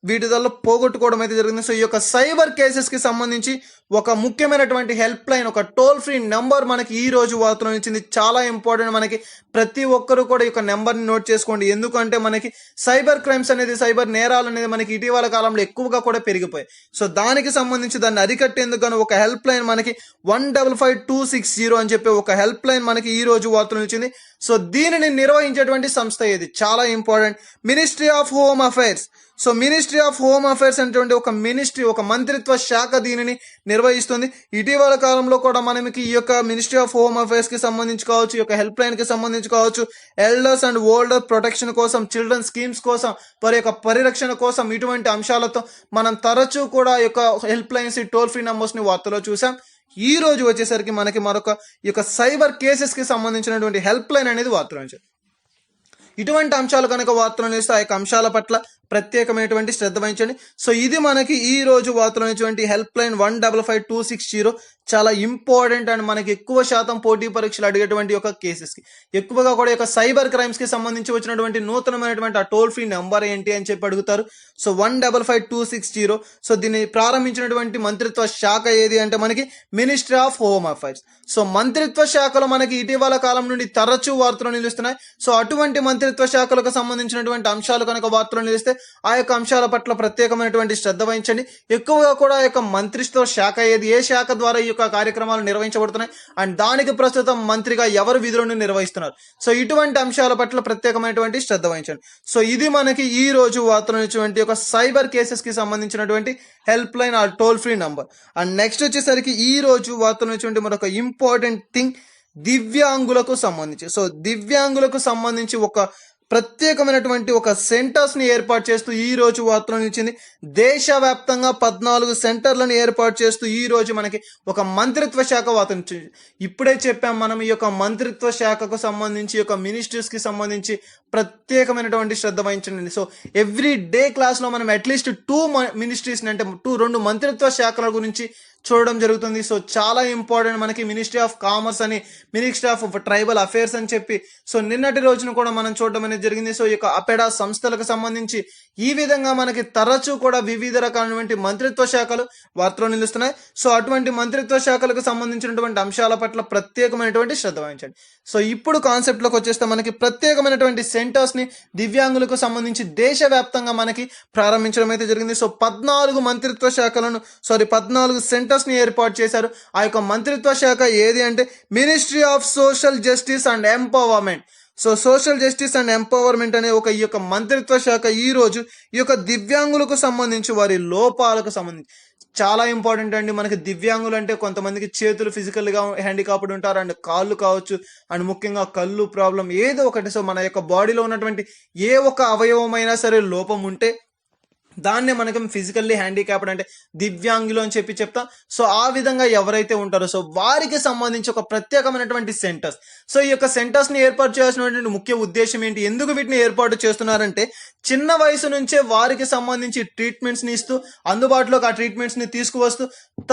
వీటి వల్ల పోగొట్టుకోవడం అయితే జరిగింది. సో ఈ యొక్క సైబర్ కేసెస్ కి సంబంధించి ఒక ముఖ్యమైనటువంటి హెల్ప్ లైన్, ఒక టోల్ ఫ్రీ నెంబర్ మనకి ఈ రోజు వార్తలో ఇచ్చింది. చాలా ఇంపార్టెంట్, మనకి ప్రతి ఒక్కరు కూడా ఈ యొక్క నెంబర్ని నోట్ చేసుకోండి. ఎందుకంటే మనకి సైబర్ క్రైమ్స్ అనేది, సైబర్ నేరాలు అనేది మనకి ఇటీవల కాలంలో ఎక్కువగా కూడా పెరిగిపోయాయి. సో దానికి సంబంధించి దాన్ని అరికట్టేందుకు గాను ఒక హెల్ప్ లైన్ మనకి 155260 అని చెప్పి ఒక హెల్ప్ లైన్ మనకి ఈ రోజు వార్తలు ఇచ్చింది. సో దీనిని నిర్వహించేటువంటి సంస్థ ఏది, చాలా important, ministry of home affairs. So ministry of home affairs అనేటువంటి ఒక మినిస్ట్రీ, ఒక మంత్రిత్వ శాఖ దీనిని నిర్వహిస్తుంది. ఇటీవల కాలంలో కూడా మనకి ఈ యొక్క మినిస్ట్రీ ఆఫ్ హోమ్ అఫైర్స్ కి సంబంధించి కావచ్చు, ఈ యొక్క హెల్ప్ లైన్ కి సంబంధించి కావచ్చు, ఎల్డర్స్ అండ్ ఓల్డర్ ప్రొటెక్షన్ కోసం, చిల్డ్రన్ స్కీమ్స్ కోసం, వారి యొక్క పరిరక్షణ కోసం, ఇటువంటి అంశాలతో మనం తరచూ కూడా ఈ యొక్క help lines, toll free numbers ని వార్తలో చూసాం. ఈ రోజు వచ్చేసరికి మనకి మరొక ఈ యొక్క సైబర్ కేసెస్ కి సంబంధించినటువంటి హెల్ప్ లైన్ అనేది వార్తలో. ఇటువంటి అంశాలు కనుక వార్తలు నిలిస్తే ఆ యొక్క అంశాల పట్ల ప్రత్యేకమైనటువంటి శ్రద్ధ వహించండి. సో ఇది మనకి ఈ రోజు వార్తలు అనేటువంటి హెల్ప్ లైన్ 155260 చాలా ఇంపార్టెంట్ అండ్ మనకి ఎక్కువ శాతం పోటీ పరీక్షలు అడిగేటువంటి ఒక కేసెస్ కి, ఎక్కువగా కూడా యొక్క సైబర్ క్రైమ్స్ కి సంబంధించి వచ్చినటువంటి నూతనమైనటువంటి ఆ టోల్ ఫ్రీ నెంబర్ ఏంటి అని చెప్పి అడుగుతారు. సో 155260. సో దీన్ని ప్రారంభించినటువంటి మంత్రిత్వ శాఖ ఏది అంటే మనకి ministry of home affairs. So మంత్రిత్వ శాఖలో మనకి ఇటీవల కాలం నుండి తరచూ వార్తలు నిలుస్తున్నాయి. సో అటువంటి మంత్రిత్వ శాఖలకు సంబంధించినటువంటి అంశాలు కనుక వార్తలు నిలిస్తే ఆ యొక్క అంశాల పట్ల ప్రత్యేకమైనటువంటి శ్రద్ధ వహించండి. ఎక్కువగా కూడా ఆ యొక్క మంత్రిత్వ శాఖ ఏది, ఏ శాఖ ద్వారా ఈ యొక్క కార్యక్రమాలు నిర్వహించబడుతున్నాయి అండ్ దానికి ప్రస్తుతం మంత్రిగా ఎవరు విధులను నిర్వహిస్తున్నారు. సో ఇటువంటి అంశాల పట్ల ప్రత్యేకమైనటువంటి శ్రద్ధ వహించండి. సో ఇది మనకి ఈ రోజు వార్తలు అనేటువంటి ఒక సైబర్ కేసెస్ కి సంబంధించినటువంటి హెల్ప్ లైన్ ఆ toll free number. And next వచ్చేసరికి ఈ రోజు వార్తలు అనేటువంటి మరొక ఇంపార్టెంట్ థింగ్, దివ్యాంగులకు సంబంధించి. సో దివ్యాంగులకు సంబంధించి ఒక ప్రత్యేకమైనటువంటి ఒక సెంటర్స్ ని ఏర్పాటు చేస్తూ ఈ రోజు వార్తలు నిలిచింది. దేశవ్యాప్తంగా 14 సెంటర్లను ఏర్పాటు చేస్తూ ఈ రోజు మనకి ఒక మంత్రిత్వ శాఖ వార్త. ఇప్పుడే చెప్పాం మనం ఈ యొక్క మంత్రిత్వ శాఖకు సంబంధించి, యొక్క మినిస్ట్రీస్ కి సంబంధించి ప్రత్యేకమైనటువంటి శ్రద్ధ వహించండి. సో ఎవ్రీ డే క్లాస్ లో మనం అట్లీస్ట్ 2 మినిస్ట్రీస్ అంటే 2 మంత్రిత్వ శాఖల గురించి చూడడం జరుగుతుంది. సో చాలా ఇంపార్టెంట్, మనకి మినిస్ట్రీ ఆఫ్ కామర్స్ అని, మినిస్ట్రీ ఆఫ్ ట్రైబల్ అఫైర్స్ అని చెప్పి సో నిన్నటి రోజున కూడా మనం చూడడం అనేది జరిగింది. సో ఈ యొక్క అపెడా సంస్థలకు సంబంధించి ఈ విధంగా మనకి తరచూ కూడా వివిధ రకాలైనటువంటి మంత్రిత్వ శాఖలు వార్తలో నిలుస్తున్నాయి. సో అటువంటి మంత్రిత్వ శాఖలకు సంబంధించినటువంటి అంశాల పట్ల ప్రత్యేకమైనటువంటి శ్రద్ధ వహించండి. సో ఇప్పుడు కాన్సెప్ట్ లోకి వచ్చేస్తే మనకి ప్రత్యేకమైనటువంటి సెంటర్స్ ని దివ్యాంగులకు సంబంధించి దేశవ్యాప్తంగా మనకి ప్రారంభించడం అయితే జరిగింది. సో 14 మంత్రిత్వ శాఖలను 14 సెంటర్స్ ని ఏర్పాటు చేశారు. ఆ యొక్క మంత్రిత్వ శాఖ ఏది అంటే ministry of social justice and empowerment. So social justice and empowerment అనే ఈ యొక్క మంత్రిత్వ శాఖ ఈ రోజు ఈ యొక్క దివ్యాంగులకు సంబంధించి, వారి లోపాలకు సంబంధించి చాలా ఇంపార్టెంట్ అండి. మనకి దివ్యాంగులు అంటే కొంతమందికి చేతులు ఫిజికల్ గా హ్యాండికాప్డ్ ఉంటారు అండ్ కాళ్ళు కావచ్చు అండ్ ముఖ్యంగా కళ్ళు ప్రాబ్లం ఏదో ఒకటి. సో మన యొక్క బాడీలో ఉన్నటువంటి ఏ ఒక అవయవమైనా సరే లోపం ఉంటే దాన్నే మనకి ఫిజికల్లీ హ్యాండిక్యాప్డ్ అంటే దివ్యాంగులు అని చెప్పి చెప్తాం. సో ఆ విధంగా ఎవరైతే ఉంటారో సో వారికి సంబంధించి ఒక ప్రత్యేకమైనటువంటి సెంటర్స్. సో ఈ యొక్క సెంటర్స్ ని ఏర్పాటు చేయాల్సినటువంటి ముఖ్య ఉద్దేశం ఏంటి, ఎందుకు వీటిని ఏర్పాటు చేస్తున్నారంటే చిన్న వయసు నుంచే వారికి సంబంధించి ట్రీట్మెంట్స్ ని ఇస్తూ అందుబాటులోకి ఆ ట్రీట్మెంట్స్ ని తీసుకువస్తూ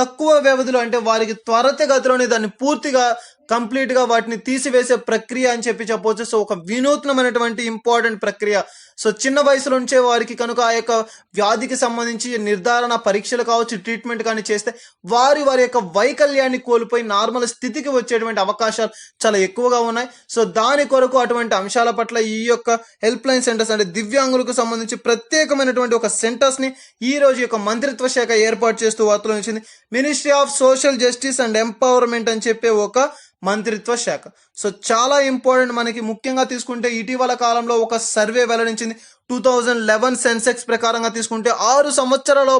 తక్కువ వ్యవధిలో అంటే వారికి త్వరితగతిలోనే దాన్ని పూర్తిగా కంప్లీట్ గా వాటిని తీసివేసే ప్రక్రియ అని చెప్పి చెప్పవచ్చు. సో ఒక వినూత్నమైనటువంటి ఇంపార్టెంట్ ప్రక్రియ. సో చిన్న వయసు నుంచే వారికి కనుక ఆ యొక్క వ్యాధికి సంబంధించి నిర్ధారణ పరీక్షలు కావచ్చు, ట్రీట్మెంట్ కానీ చేస్తే వారి యొక్క వైకల్యాన్ని కోల్పోయి నార్మల్ స్థితికి వచ్చేటువంటి అవకాశాలు చాలా ఎక్కువగా ఉన్నాయి. సో దాని కొరకు అటువంటి అంశాల పట్ల ఈ యొక్క హెల్ప్ లైన్ సెంటర్స్ అంటే దివ్యాంగులకు సంబంధించి ప్రత్యేకమైనటువంటి ఒక సెంటర్స్ ని ఈ రోజు యొక్క మంత్రిత్వ శాఖ ఏర్పాటు చేస్తూ వార్తలు వచ్చింది. Ministry of social justice and empowerment అని చెప్పే ఒక మంత్రిత్వ శాఖ. సో చాలా ఇంపార్టెంట్, మనకి ముఖ్యంగా తీసుకుంటే ఇటీవల కాలంలో ఒక సర్వే వెల్లడించింది. 2011 సెన్సెక్స్ ప్రకారంగా తీసుకుంటే 6 సంవత్సరాల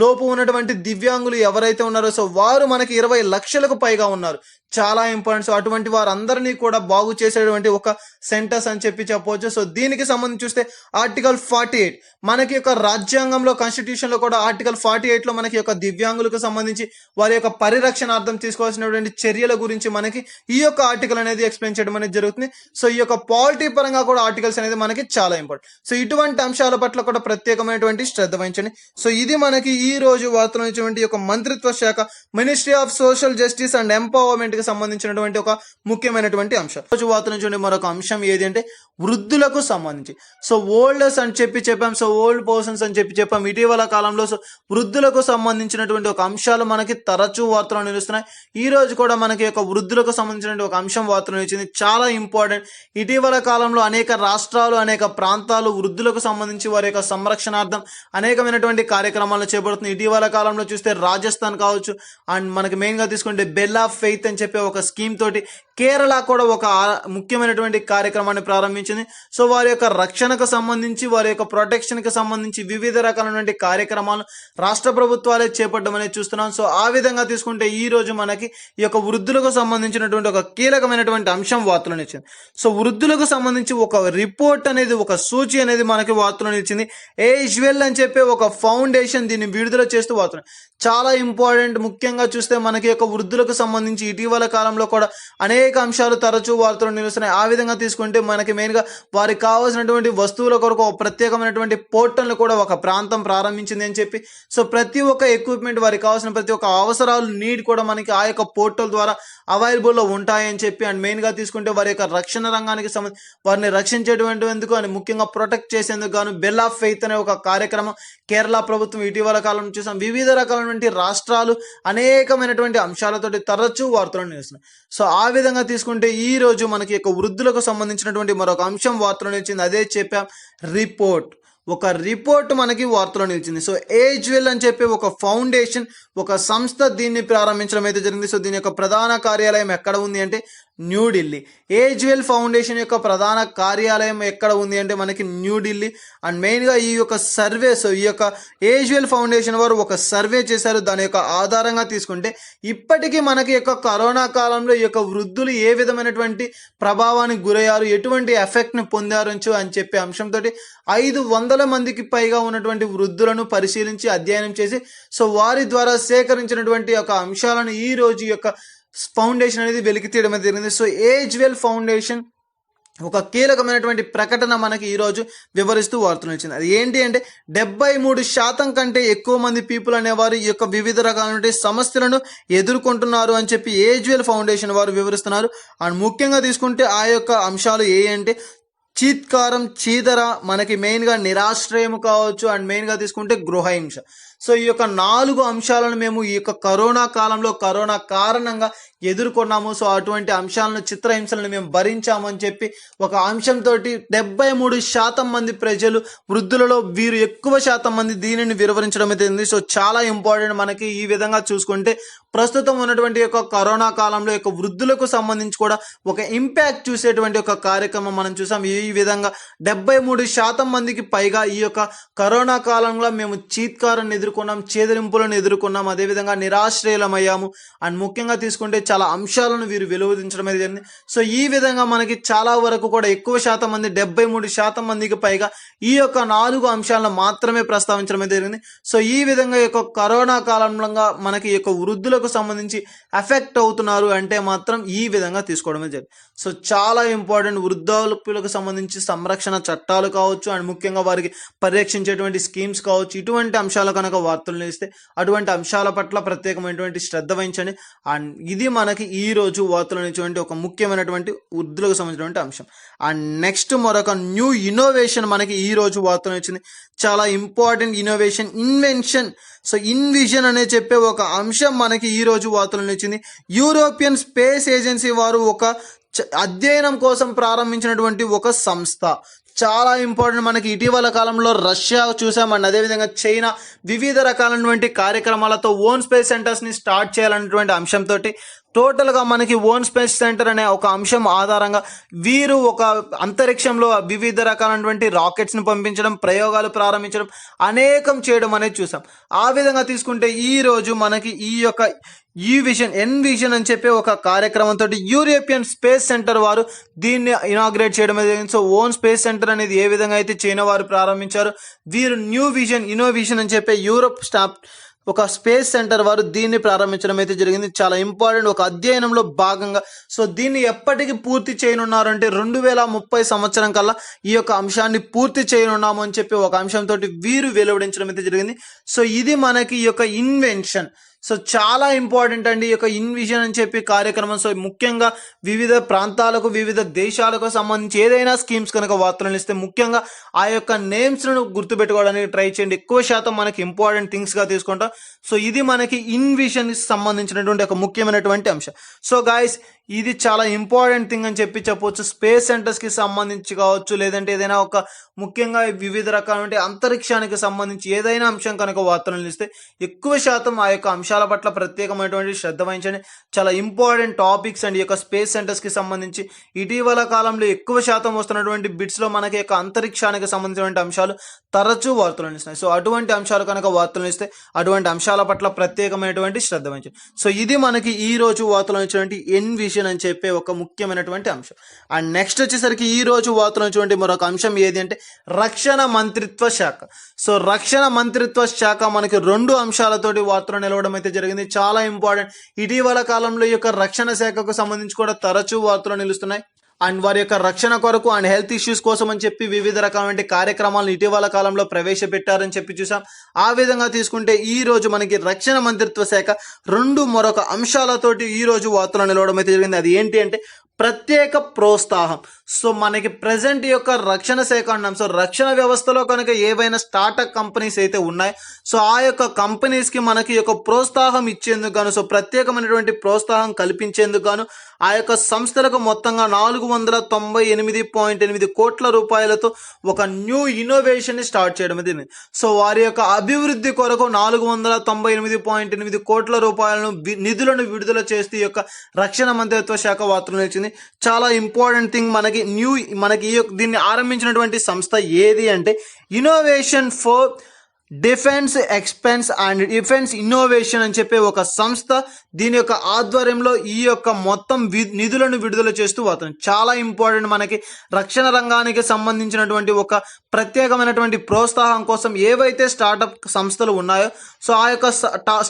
లోపు ఉన్నటువంటి దివ్యాంగులు ఎవరైతే ఉన్నారో సో వారు మనకి 20 లక్షలకు పైగా ఉన్నారు. చాలా ఇంపార్టెంట్. సో అటువంటి వారందరినీ కూడా బాగు చేసేటువంటి ఒక సెంటర్స్ అని చెప్పి చెప్పవచ్చు. సో దీనికి సంబంధించి చూస్తే ఆర్టికల్ 48 మనకి యొక్క రాజ్యాంగంలో, కాన్స్టిట్యూషన్ లో కూడా ఆర్టికల్ 48 లో మనకి యొక్క దివ్యాంగులకు సంబంధించి వారి యొక్క పరిరక్షణార్థం తీసుకోవాల్సినటువంటి చర్యల గురించి మనకి ఈ యొక్క ఆర్టికల్ అనేది ఎక్స్ప్లెయిన్ చేయడం అనేది జరుగుతుంది. సో ఈ యొక్క పాలిటీ పరంగా కూడా ఆర్టికల్స్ అనేది మనకి చాలా ఇంపార్టెంట్. సో ఇటువంటి అంశాల పట్ల కూడా ప్రత్యేకమైనటువంటి శ్రద్ధ వహించండి. సో ఇది మనకి ఈ రోజు వార్తలు ఇచ్చినటువంటి ఒక మంత్రిత్వ శాఖ ministry of social justice and empowerment కి సంబంధించినటువంటి ఒక ముఖ్యమైనటువంటి అంశం. రోజు వార్తలు ఇచ్చినటువంటి మరొక అంశం ఏది అంటే వృద్ధులకు సంబంధించి. సో ఓల్డర్స్ అని చెప్పాం, సో ఓల్డ్ పర్సన్స్ అని చెప్పాం. ఇటీవల కాలంలో సో వృద్ధులకు సంబంధించినటువంటి ఒక అంశాలు మనకి తరచూ వార్తలు నిలుస్తున్నాయి. ఈ రోజు కూడా మనకి ఒక వృద్ధులకు సంబంధించినటువంటి ఒక అంశం వార్తలు నిలిచింది, చాలా ఇంపార్టెంట్. ఇటీవల కాలంలో అనేక రాష్ట్రాలు, అనేక ప్రాంతాలు వృద్ధులకు సంబంధించి వారి యొక్క సంరక్షణార్థం అనేకమైనటువంటి కార్యక్రమాలను చేపడుతుంది. ఇటీవల కాలంలో చూస్తే రాజస్థాన్ కావచ్చు, అండ్ మనకి మెయిన్ గా తీసుకుంటే బెల్ ఆఫ్ ఫెయిత్ అని చెప్పే ఒక స్కీమ్ తోటి కేరళ కూడా ఒక ముఖ్యమైనటువంటి కార్యక్రమాన్ని ప్రారంభించింది. సో వారి యొక్క రక్షణకు సంబంధించి, వారి యొక్క ప్రొటెక్షన్ కి సంబంధించి వివిధ రకాలైనటువంటి కార్యక్రమాలు రాష్ట్ర ప్రభుత్వాలే చేపట్టడం అనేది చూస్తున్నాం. సో ఆ విధంగా తీసుకుంటే ఈ రోజు మనకి ఈ యొక్క వృద్ధులకు సంబంధించినటువంటి ఒక కీలకమైనటువంటి అంశం వార్తలు ఇచ్చింది. సో వృద్ధులకు సంబంధించి ఒక రిపోర్ట్ అనేది, ఒక సూచి అనేది మనకి వార్తలు ఇచ్చింది. ఏజ్ వెల్ అని చెప్పే ఒక ఫౌండేషన్ దీన్ని విడుదల చేస్తూ వార్తలు చాలా ఇంపార్టెంట్. ముఖ్యంగా చూస్తే మనకి యొక్క వృద్ధులకు సంబంధించి ఇటీవల కాలంలో కూడా అనేక అంశాలు తరచూ వార్తలు నిలుస్తున్నాయి. ఆ విధంగా తీసుకుంటే మనకి మెయిన్ గా వారికి కావాల్సినటువంటి వస్తువుల కొరకు ఒక ప్రత్యేకమైనటువంటి పోర్టల్ కూడా ఒక ప్రాంతం ప్రారంభించింది అని చెప్పి, సో ప్రతి ఒక్క ఎక్విప్మెంట్ వారికి కావాల్సిన ప్రతి ఒక్క అవసరాలు నీడ్ కూడా మనకి ఆ యొక్క పోర్టల్ ద్వారా అవైలబుల్ లో ఉంటాయని చెప్పి, అండ్ మెయిన్ గా తీసుకుంటే వారి యొక్క రక్షణ రంగానికి వారిని రక్షించేటువంటిందుకు అని ముఖ్యంగా ప్రొటెక్ట్ చేసేందుకు గాను బెల్ ఆఫ్ ఫెయిత్ అనే ఒక కార్యక్రమం కేరళ ప్రభుత్వం ఇటీవల కాలం చూసాం. వివిధ రకాలైనటువంటి రాష్ట్రాలు అనేకమైనటువంటి అంశాలతోటి తరచూ వార్తలు నిలుస్తున్నాయి. సో ఆ విధంగా తీసుకుంటే ఈ రోజు మనకి యొక్క వృద్ధులకు సంబంధించినటువంటి మరొక అంశం వార్తలు నిలిచింది. అదే చెప్పాం, రిపోర్ట్. ఒక రిపోర్ట్ మనకి వార్తలో నిలిచింది. సో ఏజ్ వెల్ అని చెప్పి ఒక ఫౌండేషన్, ఒక సంస్థ దీన్ని ప్రారంభించడం అయితే జరిగింది. సో దీని యొక్క ప్రధాన కార్యాలయం ఎక్కడ ఉంది అంటే న్యూఢిల్లీ. ఏజ్ వెల్ ఫౌండేషన్ యొక్క ప్రధాన కార్యాలయం ఎక్కడ ఉంది అంటే మనకి న్యూఢిల్లీ. అండ్ మెయిన్గా ఈ యొక్క సర్వే, సో ఈ యొక్క ఏజ్ వెల్ ఫౌండేషన్ వారు ఒక సర్వే చేశారు. దాని యొక్క ఆధారంగా తీసుకుంటే ఇప్పటికీ మనకి యొక్క కరోనా కాలంలో ఈ యొక్క వృద్ధులు ఏ విధమైనటువంటి ప్రభావానికి గురయ్యారు, ఎటువంటి ఎఫెక్ట్ని పొందారు అని చెప్పే అంశంతో 500 మందికి పైగా ఉన్నటువంటి వృద్ధులను పరిశీలించి అధ్యయనం చేసి, సో వారి ద్వారా సేకరించినటువంటి యొక్క అంశాలను ఈ రోజు యొక్క ఫౌండేషన్ అనేది వెలికి తీయడం జరిగింది. సో ఏజ్ వెల్ ఫౌండేషన్ ఒక కీలకమైనటువంటి ప్రకటన మనకి ఈ రోజు వివరిస్తూ వార్తలు ఇచ్చింది. అది ఏంటి అంటే 73% కంటే ఎక్కువ మంది పీపుల్ అనేవారు ఈ యొక్క వివిధ రకాలైన సమస్యలను ఎదుర్కొంటున్నారు అని చెప్పి ఏజ్ వెల్ ఫౌండేషన్ వారు వివరిస్తున్నారు. అండ్ ముఖ్యంగా తీసుకుంటే ఆ యొక్క అంశాలు ఏ అంటే చీత్కారం, చీదర, మనకి మెయిన్గా నిరాశ్రయం కావచ్చు, అండ్ మెయిన్గా తీసుకుంటే గృహహింస. సో ఈ యొక్క 4 అంశాలను మేము ఈ యొక్క కరోనా కాలంలో కరోనా కారణంగా ఎదుర్కొన్నాము. సో అటువంటి అంశాలను, చిత్రహింసలను మేము భరించాము అని చెప్పి ఒక అంశంతో 73% మంది ప్రజలు, వృద్ధులలో వీరు ఎక్కువ శాతం మంది దీనిని వివరించడం అయితే. సో చాలా ఇంపార్టెంట్ మనకి ఈ విధంగా చూసుకుంటే ప్రస్తుతం ఉన్నటువంటి యొక్క కరోనా కాలంలో యొక్క వృద్ధులకు సంబంధించి కూడా ఒక ఇంపాక్ట్ చూసేటువంటి ఒక కార్యక్రమం మనం చూసాం. ఈ విధంగా 73% మందికి పైగా ఈ యొక్క కరోనా కాలంలో మేము చీత్కారాన్ని ఎదుర్కొన్నాం, చేదరింపులను ఎదుర్కొన్నాం, అదేవిధంగా నిరాశ్రయలమయ్యాము. అండ్ ముఖ్యంగా తీసుకుంటే చాలా అంశాలను వీరు వెలువరించడం అనేది జరిగింది. సో ఈ విధంగా మనకి చాలా వరకు కూడా ఎక్కువ శాతం మంది 73% మందికి పైగా ఈ యొక్క 4 అంశాలను మాత్రమే ప్రస్తావించడం అయితే జరిగింది. సో ఈ విధంగా ఈ యొక్క కరోనా కాలంలో మనకి ఈ యొక్క వృద్ధులకు సంబంధించి ఎఫెక్ట్ అవుతున్నారు అంటే మాత్రం ఈ విధంగా తీసుకోవడమే జరిగింది. సో చాలా ఇంపార్టెంట్. వృద్ధాప్యులకు సంబంధించి సంరక్షణ చట్టాలు కావచ్చు, అండ్ ముఖ్యంగా వారికి పరిరక్షించేటువంటి స్కీమ్స్ కావచ్చు, ఇటువంటి అంశాలు కనుక వార్తలు ఇస్తే అటువంటి అంశాల పట్ల ప్రత్యేకమైనటువంటి శ్రద్ధ వహించండి. అండ్ ఇది మనకి ఈ రోజు వార్తలు ఇచ్చినటువంటి ఒక ముఖ్యమైనటువంటి వృద్ధులకు సంబంధించినటువంటి అంశం. అండ్ నెక్స్ట్ మరొక న్యూ ఇన్నోవేషన్ మనకి ఈ రోజు వార్తలు ఇచ్చింది. చాలా important innovation, invention. So invasion అనే చెప్పే ఒక అంశం మనకి ఈ రోజు వార్తలు ఇచ్చింది. యూరోపియన్ స్పేస్ ఏజెన్సీ వారు ఒక అధ్యయనం కోసం ప్రారంభించినటువంటి ఒక సంస్థ. చాలా ఇంపార్టెంట్. మనకి ఇటీవల కాలంలో రష్యా చూసామండి, అదేవిధంగా చైనా వివిధ రకాలైనటువంటి కార్యక్రమాలతో ఓన్ స్పేస్ సెంటర్స్ ని స్టార్ట్ చేయాలన్నటువంటి అంశంతో టోటల్గా మనకి ఓన్ స్పేస్ సెంటర్ అనే ఒక అంశం ఆధారంగా వీరు ఒక అంతరిక్షంలో వివిధ రకాలైనటువంటి రాకెట్స్ని పంపించడం, ప్రయోగాలు ప్రారంభించడం, అనేకం చేయడం అనేది చూసాం. ఆ విధంగా తీసుకుంటే ఈ రోజు మనకి ఈ యొక్క ఎన్విజన్ అని చెప్పే ఒక కార్యక్రమంతో యూరోపియన్ స్పేస్ సెంటర్ వారు దీన్ని ఇనాగ్రేట్ చేయడం జరిగింది. సో ఓన్ స్పేస్ సెంటర్ అనేది ఏ విధంగా అయితే చైనా వారు ప్రారంభించారు, వీరు న్యూ విజన్ ఇన్నోవేషన్ అని చెప్పే యూరోప్ ఒక స్పేస్ సెంటర్ వారు దీన్ని ప్రారంభించడం అయితే జరిగింది. చాలా ఇంపార్టెంట్ ఒక అధ్యయనంలో భాగంగా. సో దీన్ని ఎప్పటికి పూర్తి చేయనున్నారు అంటే 2030 సంవత్సరం కల్లా ఈ యొక్క అంశాన్ని పూర్తి చేయనున్నాము అని చెప్పి ఒక అంశంతో వీరు వెలువడించడం అయితే జరిగింది. సో ఇది మనకి ఈ యొక్క ఇన్వెన్షన్. సో చాలా ఇంపార్టెంట్ అండి ఈ యొక్క ఇన్విజన్ అని చెప్పి కార్యక్రమం. సో ముఖ్యంగా వివిధ ప్రాంతాలకు వివిధ దేశాలకు సంబంధించి ఏదైనా స్కీమ్స్ కనుక వార్తలను ఇస్తే ముఖ్యంగా ఆ యొక్క నేమ్స్ను గుర్తుపెట్టుకోవడానికి ట్రై చేయండి. ఎక్కువ శాతం మనకి ఇంపార్టెంట్ థింగ్స్గా తీసుకుంటాం. సో ఇది మనకి ఇన్విజన్కి సంబంధించినటువంటి ఒక ముఖ్యమైనటువంటి అంశం. సో గాయస్ ఇది చాలా ఇంపార్టెంట్ థింగ్ అని చెప్పి చెప్పవచ్చు. స్పేస్ సెంటర్స్కి సంబంధించి కావచ్చు, లేదంటే ఏదైనా ఒక ముఖ్యంగా వివిధ రకాల అంతరిక్షానికి సంబంధించి ఏదైనా అంశం కనుక వార్తలను ఇస్తే ఎక్కువ శాతం ఆ యొక్క అంశాల పట్ల ప్రత్యేకమైనటువంటి శ్రద్ధ వహించండి. చాలా ఇంపార్టెంట్ టాపిక్స్ అండి ఈ యొక్క స్పేస్ సెంటర్స్కి సంబంధించి. ఇటీవల కాలంలో ఎక్కువ శాతం వస్తున్నటువంటి బిట్స్లో మనకి యొక్క అంతరిక్షానికి సంబంధించినటువంటి అంశాలు తరచూ వార్తలను ఇస్తున్నాయి. సో అటువంటి అంశాలు కనుక వార్తలను ఇస్తే అటువంటి అంశాల పట్ల ప్రత్యేకమైనటువంటి శ్రద్ధ వహించండి. సో ఇది మనకి ఈ రోజు వార్తలను ఇచ్చినటువంటి ఎన్విజన్ అని చెప్పే ఒక ముఖ్యమైనటువంటి అంశం. అండ్ నెక్స్ట్ వచ్చేసరికి ఈ రోజు వార్తలు వచ్చినటువంటి మరొక అంశం ఏది అంటే రక్షణ మంత్రిత్వ శాఖ. సో రక్షణ మంత్రిత్వ శాఖ మనకి 2 అంశాలతోటి వార్తలు నిలవడం అయితే జరిగింది. చాలా ఇంపార్టెంట్. ఇటీవల కాలంలో ఈ యొక్క రక్షణ శాఖకు సంబంధించి కూడా తరచూ వార్తలు నిలుస్తున్నాయి. అండ్ వారి యొక్క రక్షణ కొరకు అండ్ హెల్త్ ఇష్యూస్ కోసం అని చెప్పి వివిధ రకాలైన కార్యక్రమాలను ఇటీవల కాలంలో ప్రవేశపెట్టారని చెప్పి చూసాం. ఆ విధంగా తీసుకుంటే ఈ రోజు మనకి రక్షణ మంత్రిత్వ శాఖ 2 మరొక అంశాలతోటి ఈ రోజు వార్తలు నిలవడం అయితే జరిగింది. అది ఏంటి అంటే ప్రత్యేక ప్రోత్సాహం. సో మనకి ప్రజెంట్ యొక్క రక్షణ శాఖ అన్నాం. సో రక్షణ వ్యవస్థలో కనుక ఏవైనా స్టార్టప్ కంపెనీస్ అయితే ఉన్నాయి, సో ఆ యొక్క కంపెనీస్కి మనకి యొక్క ప్రోత్సాహం ఇచ్చేందుకు గాను, సో ప్రత్యేకమైనటువంటి ప్రోత్సాహం కల్పించేందుకు గాను ఆ యొక్క సంస్థలకు మొత్తంగా 498.8 కోట్ల రూపాయలతో ఒక న్యూ ఇన్నోవేషన్ ని స్టార్ట్ చేయడం జరిగింది. సో వారి యొక్క అభివృద్ధి కొరకు 498.8 కోట్ల రూపాయలను నిధులను విడుదల చేస్తూ ఈ యొక్క రక్షణ మంత్రిత్వ శాఖ వార్తలు నిలిచింది. చాలా ఇంపార్టెంట్ థింగ్ మనకి దీన్ని ఆరంభించినటువంటి సంస్థ ఏది అంటే innovation for defence expense and defence innovation అని చెప్పే ఒక సంస్థ. దీని యొక్క ఆధ్వర్యంలో ఈ యొక్క మొత్తం నిధులను విడుదల చేస్తూ వస్తుంది. చాలా ఇంపార్టెంట్. మనకి రక్షణ రంగానికి సంబంధించినటువంటి ఒక ప్రత్యేకమైనటువంటి ప్రోత్సాహం కోసం ఏవైతే స్టార్టప్ సంస్థలు ఉన్నాయో, సో ఆ యొక్క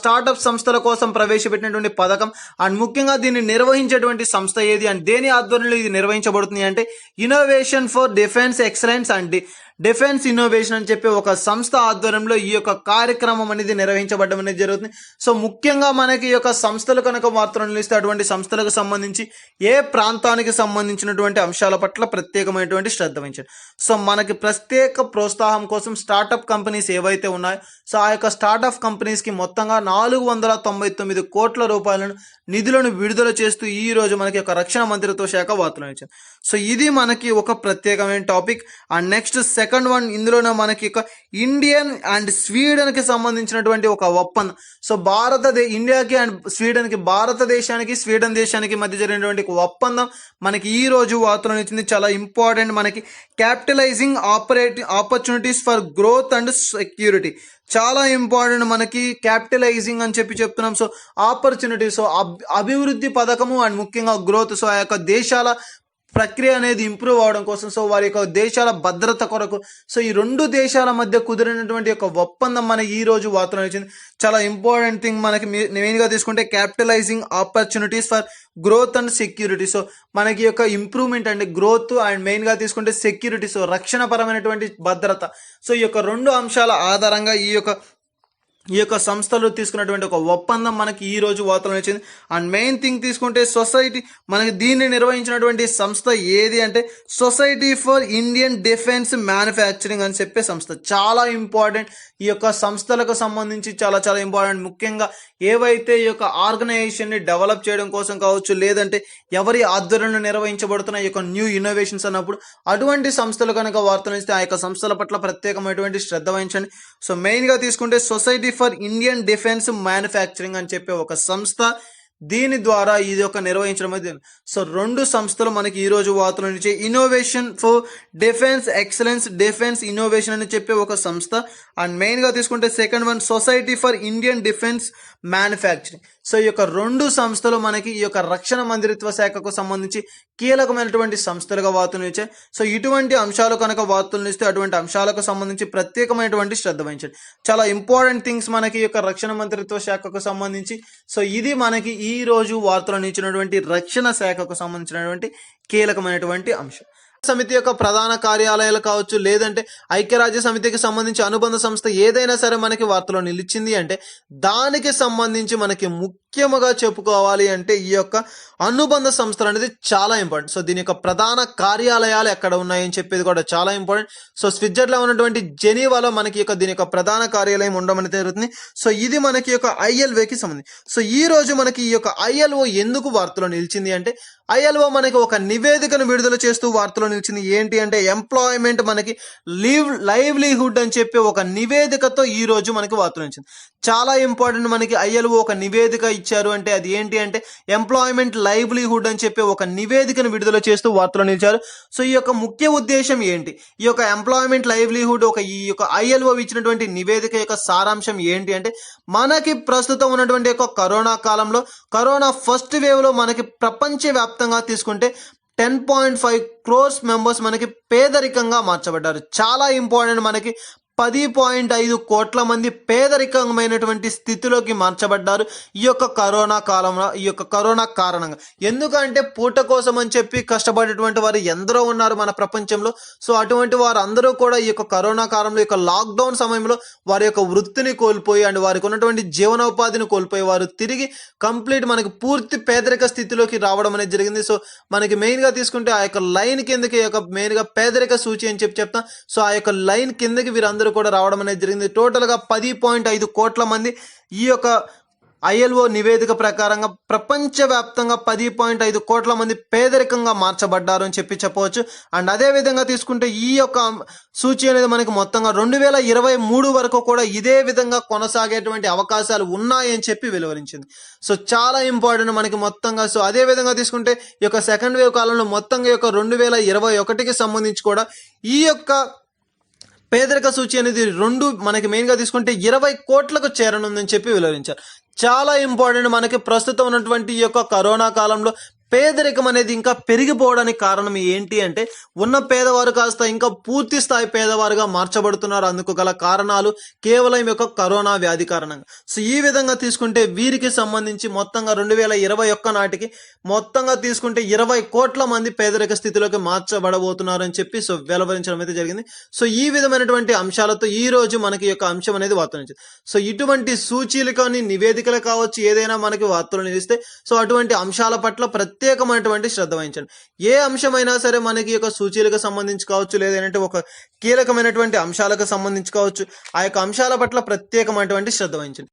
స్టార్టప్ సంస్థల కోసం ప్రవేశపెట్టినటువంటి పథకం అండ్ ముఖ్యంగా దీన్ని నిర్వహించేటువంటి సంస్థ ఏది అండ్ దేని ఆధ్వర్యంలో ఇది నిర్వహించబడుతుంది అంటే innovation for defence excellence and defence innovation అని చెప్పి ఒక సంస్థ ఆధ్వర్యంలో ఈ యొక్క కార్యక్రమం అనేది నిర్వహించబడడం అనేది జరుగుతుంది. సో ముఖ్యంగా మనకి ఈ యొక్క సంస్థలు కనుక వార్తలు నిలిస్తే అటువంటి సంస్థలకు సంబంధించి ఏ ప్రాంతానికి సంబంధించినటువంటి అంశాల పట్ల ప్రత్యేకమైనటువంటి శ్రద్ధ వహించండి. సో మనకి ప్రత్యేక ప్రోత్సాహం కోసం స్టార్టప్ కంపెనీస్ ఏవైతే ఉన్నాయో, సో ఆ యొక్క స్టార్టప్ కంపెనీస్కి మొత్తంగా 499 కోట్ల రూపాయలను నిధులను విడుదల చేస్తూ ఈ రోజు మనకి ఒక రక్షణ మంత్రిత్వ శాఖ వార్తలు ఇచ్చింది. సో ఇది మనకి ఒక ప్రత్యేకమైన topic. And next second one, ఇందులోనే మనకి ఒక ఇండియన్ అండ్ స్వీడన్ కి సంబంధించినటువంటి ఒక ఒప్పందం. సో ఇండియాకి అండ్ స్వీడన్కి, భారతదేశానికి స్వీడన్ దేశానికి మధ్య జరిగినటువంటి ఒక ఒప్పందం మనకి ఈ రోజు వార్తలు ఇచ్చింది. చాలా ఇంపార్టెంట్. మనకి capitalising opportunities for growth and security. చాలా ఇంపార్టెంట్. మనకి క్యాపిటలైజింగ్ అని చెప్పి చెప్తున్నాం. సో ఆపర్చునిటీ, సో అభివృద్ధి పథకము అండ్ ముఖ్యంగా గ్రోత్. సో ఆ యొక్క దేశాల ప్రక్రియ అనేది ఇంప్రూవ్ అవడం కోసం, సో వారి యొక్క దేశాల భద్రత కొరకు, సో ఈ 2 దేశాల మధ్య కుదిరినటువంటి యొక్క ఒప్పందం మనకి ఈ రోజు వార్తలు వచ్చింది. చాలా ఇంపార్టెంట్ థింగ్. మనకి మెయిన్గా తీసుకుంటే capitalising opportunities for growth and security. So మనకి యొక్క ఇంప్రూవ్మెంట్ అండ్ గ్రోత్ అండ్ మెయిన్గా తీసుకుంటే సెక్యూరిటీ, సో రక్షణ పరమైనటువంటి భద్రత. సో ఈ యొక్క 2 అంశాల ఆధారంగా ఈ యొక్క సంస్థలు తీసుకున్నటువంటి ఒక ఒప్పందం మనకి ఈ రోజు వార్తలు వచ్చింది. అండ్ మెయిన్ థింగ్ తీసుకుంటే సొసైటీ, మనకి దీన్ని నిర్వహించినటువంటి సంస్థ ఏది అంటే society for Indian defence manufacturing అని చెప్పే సంస్థ. చాలా ఇంపార్టెంట్. ఈ యొక్క సంస్థలకు సంబంధించి చాలా చాలా ఇంపార్టెంట్. ముఖ్యంగా ఏవైతే ఈ యొక్క ఆర్గనైజేషన్ని డెవలప్ చేయడం కోసం కావచ్చు, లేదంటే ఎవరి ఆధ్వర్యంలో నిర్వహించబడుతున్న ఈ యొక్క న్యూ ఇన్నోవేషన్స్ అన్నప్పుడు అటువంటి సంస్థలు కనుక వార్తలు ఇస్తే ఆ యొక్క సంస్థల పట్ల ప్రత్యేకమైనటువంటి శ్రద్ధ వహించండి. సో మెయిన్గా తీసుకుంటే society for Indian defence manufacturing అని చెప్పే ఒక సంస్థ. దీని ద్వారా ఇది ఒక నిర్వహించడం అయితే. సో 2 సంస్థలు మనకి ఈ రోజు వార్తలు నుంచి innovation for defence excellence, defence innovation అని చెప్పే ఒక సంస్థ. అండ్ మెయిన్గా తీసుకుంటే second one society for Indian defence manufacturing. So ఈ యొక్క రెండు సంస్థలు మనకి ఈ యొక్క రక్షణ మంత్రిత్వ శాఖకు సంబంధించి కీలకమైనటువంటి సంస్థలుగా వార్తలు ఇచ్చాయి. సో ఇటువంటి అంశాలు కనుక వార్తలు ఇస్తే అటువంటి అంశాలకు సంబంధించి ప్రత్యేకమైనటువంటి శ్రద్ధ వహించండి. చాలా ఇంపార్టెంట్ థింగ్స్ మనకి ఈ యొక్క రక్షణ మంత్రిత్వ శాఖకు సంబంధించి. సో ఇది మనకి ఈ రోజు వార్తలను ఇచ్చినటువంటి రక్షణ శాఖకు సంబంధించినటువంటి కీలకమైనటువంటి అంశం. సమితి యొక్క ప్రధాన కార్యాలయాలు కావచ్చు, లేదంటే ఐక్యరాజ్య సమితికి సంబంధించి అనుబంధ సంస్థ ఏదైనా సరే మనకి వార్తలో నిలిచింది అంటే దానికి సంబంధించి మనకి ముఖ్యముగా చెప్పుకోవాలి అంటే ఈ యొక్క అనుబంధ సంస్థలు అనేది చాలా ఇంపార్టెంట్. సో దీని యొక్క ప్రధాన కార్యాలయాలు ఎక్కడ ఉన్నాయని చెప్పేది కూడా చాలా ఇంపార్టెంట్. సో స్విట్జర్లాండ్లో ఉన్నటువంటి జెనీవాలో మనకి యొక్క దీని యొక్క ప్రధాన కార్యాలయం ఉండమని జరుగుతుంది. సో ఇది మనకి యొక్క ఐఎల్ఓకి సంబంధించి. సో ఈ రోజు మనకి ఈ యొక్క ఐఎల్ఓ ఎందుకు వార్తలో నిలిచింది అంటే ఐఎల్ఓ మనకి ఒక నివేదికను విడుదల చేస్తూ వార్తలో నిలిచింది. ఏంటి అంటే ఎంప్లాయ్మెంట్ మనకి లైవ్లీహుడ్ అని చెప్పి ఒక నివేదికతో ఈ రోజు మనకి వార్తలు నిలిచింది. చాలా ఇంపార్టెంట్. మనకి ఐఎల్ఓ ఒక నివేదిక ఇచ్చారు అంటే అది ఏంటి అంటే ఎంప్లాయ్మెంట్ లైవ్లీహుడ్ అని చెప్పి ఒక నివేదికను విడుదల చేస్తూ వార్తలో నిలిచారు. సో ఈ యొక్క ముఖ్య ఉద్దేశం ఏంటి, ఈ యొక్క ఎంప్లాయ్మెంట్ లైవ్లీహుడ్ ఈ యొక్క ఐఎల్ఓ ఇచ్చినటువంటి నివేదిక యొక్క సారాంశం ఏంటి అంటే మనకి ప్రస్తుతం ఉన్నటువంటి యొక్క కరోనా కాలంలో కరోనా ఫస్ట్ వేవ్ లో మనకి ప్రపంచవ్యాప్తంగా తీసుకుంటే 10.5 crores మెంబర్స్ మనకి పేదరికంగా మార్చబడ్డారు. చాలా ఇంపార్టెంట్. మనకి 10.5 కోట్ల మంది పేదరికమైనటువంటి స్థితిలోకి మార్చబడ్డారు ఈ యొక్క కరోనా కాలంలో, ఈ యొక్క కరోనా కారణంగా. ఎందుకంటే పూట కోసం అని చెప్పి కష్టపడేటువంటి వారు ఎందరో ఉన్నారు మన ప్రపంచంలో. సో అటువంటి వారు అందరూ కూడా ఈ యొక్క కరోనా కాలంలో, ఈ యొక్క లాక్డౌన్ సమయంలో వారి యొక్క వృత్తిని కోల్పోయి అండ్ వారికి ఉన్నటువంటి జీవనోపాధిని కోల్పోయి వారు తిరిగి కంప్లీట్ మనకి పూర్తి పేదరిక స్థితిలోకి రావడం అనేది జరిగింది. సో మనకి మెయిన్ గా తీసుకుంటే ఆ యొక్క లైన్ కిందకి ఈ యొక్క మెయిన్ గా పేదరిక సూచి అని చెప్తాం. సో ఆ యొక్క లైన్ కిందకి వీరందరూ కూడా రావడం అనేది జరిగింది. టోటల్ గా 10.5 కోట్ల మంది ఈ యొక్క ఐఎల్ఓ నివేదిక ప్రకారంగా ప్రపంచవ్యాప్తంగా 10.5 కోట్ల మంది పేదరికంగా మార్చబడ్డారు అని చెప్పవచ్చు. అండ్ అదే విధంగా తీసుకుంటే ఈ యొక్క సూచి అనేది మనకి మొత్తంగా 2023 వరకు కూడా ఇదే విధంగా కొనసాగేటువంటి అవకాశాలు ఉన్నాయని చెప్పి వెలువరించింది. సో చాలా ఇంపార్టెంట్ మనకి మొత్తంగా. సో అదే విధంగా తీసుకుంటే ఈ యొక్క సెకండ్ వేవ్ కాలంలో మొత్తంగా ఈ యొక్క 2021కి సంబంధించి కూడా ఈ యొక్క పేదరిక సూచి అనేది మనకి మెయిన్ గా తీసుకుంటే 20 కోట్లకు చేరనుందని చెప్పి వివరించారు. చాలా ఇంపార్టెంట్. మనకి ప్రస్తుతం ఉన్నటువంటి ఈ యొక్క కరోనా కాలంలో పేదరికం అనేది ఇంకా పెరిగిపోవడానికి కారణం ఏంటి అంటే ఉన్న పేదవారు కాస్త ఇంకా పూర్తి స్థాయి పేదవారుగా మార్చబడుతున్నారు. అందుకు గల కారణాలు కేవలం ఈ యొక్క కరోనా వ్యాధి కారణంగా. సో ఈ విధంగా తీసుకుంటే వీరికి సంబంధించి మొత్తంగా 2021 నాటికి మొత్తంగా తీసుకుంటే 20 కోట్ల మంది పేదరిక స్థితిలోకి మార్చబడబోతున్నారు అని చెప్పి సో వెలువరించడం అయితే జరిగింది. సో ఈ విధమైనటువంటి అంశాలతో ఈ రోజు మనకి యొక్క అంశం అనేది వార్తలు నిలిచింది. సో ఇటువంటి సూచీలు కానీ నివేదికలు కావచ్చు ఏదైనా మనకి వార్తలు నిలిస్తే సో అటువంటి అంశాల పట్ల ప్రత్యేకమైనటువంటి శ్రద్ధ వహించండి. ఏ అంశమైనా సరే మనకి యొక్క సూచీలకు సంబంధించి కావచ్చు, లేదంటే ఒక కీలకమైనటువంటి అంశాలకు సంబంధించి కావచ్చు, ఆ యొక్క అంశాల పట్ల ప్రత్యేకమైనటువంటి శ్రద్ధ వహించండి.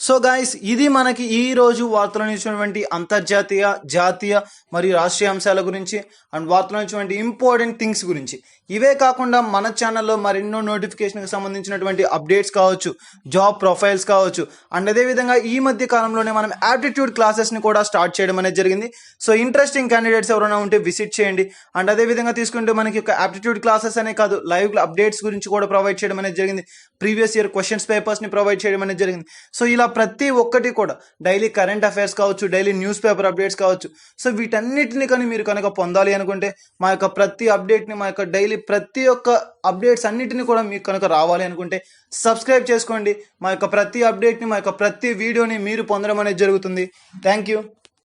సో గైస్, ఇది మనకి ఈ రోజు వార్తలు ఇచ్చినటువంటి అంతర్జాతీయ, జాతీయ మరియు రాష్ట్రీయ అంశాల గురించి అండ్ వార్తలు ఇచ్చినటువంటి ఇంపార్టెంట్ థింగ్స్ గురించి. ఇవే కాకుండా మన ఛానల్లో మరెన్నో నోటిఫికేషన్కి సంబంధించినటువంటి అప్డేట్స్ కావచ్చు, జాబ్ ప్రొఫైల్స్ కావచ్చు, అండ్ అదేవిధంగా ఈ మధ్య కాలంలోనే మనం యాప్టిట్యూడ్ క్లాసెస్ని కూడా స్టార్ట్ చేయడం అనేది జరిగింది. సో ఇంట్రెస్టింగ్ క్యాండిడేట్స్ ఎవరైనా ఉంటే విజిట్ చేయండి. అండ్ అదేవిధంగా తీసుకుంటే మనకి ఒక యాప్టిట్యూడ్ క్లాసెస్ అనే కాదు, లైవ్ అప్డేట్స్ గురించి కూడా ప్రొవైడ్ చేయడం అనేది జరిగింది. ప్రీవియస్ ఇయర్ క్వశ్చన్స్ పేపర్స్ని ప్రొవైడ్ చేయడం అనేది జరిగింది. సో ఇలా ప్రతి ఒక్కటి కూడా డైలీ కరెంట్ అఫైర్స్ కావచ్చు, డైలీ న్యూస్ పేపర్ అప్డేట్స్ కావచ్చు. సో వీటన్నిటిని కానీ మీరు కనుక పొందాలి అనుకుంటే మా యొక్క ప్రతి అప్డేట్ని, మా యొక్క డైలీ ప్రతి ఒక్క అప్డేట్స్ అన్నిటిని కూడా మీకు కనుక రావాలి అనుకుంటే సబ్స్క్రైబ్ చేసుకోండి. మా యొక్క ప్రతి అప్డేట్ని, మా యొక్క ప్రతి వీడియోని మీరు పొందడం అనేది జరుగుతుంది. Thank you.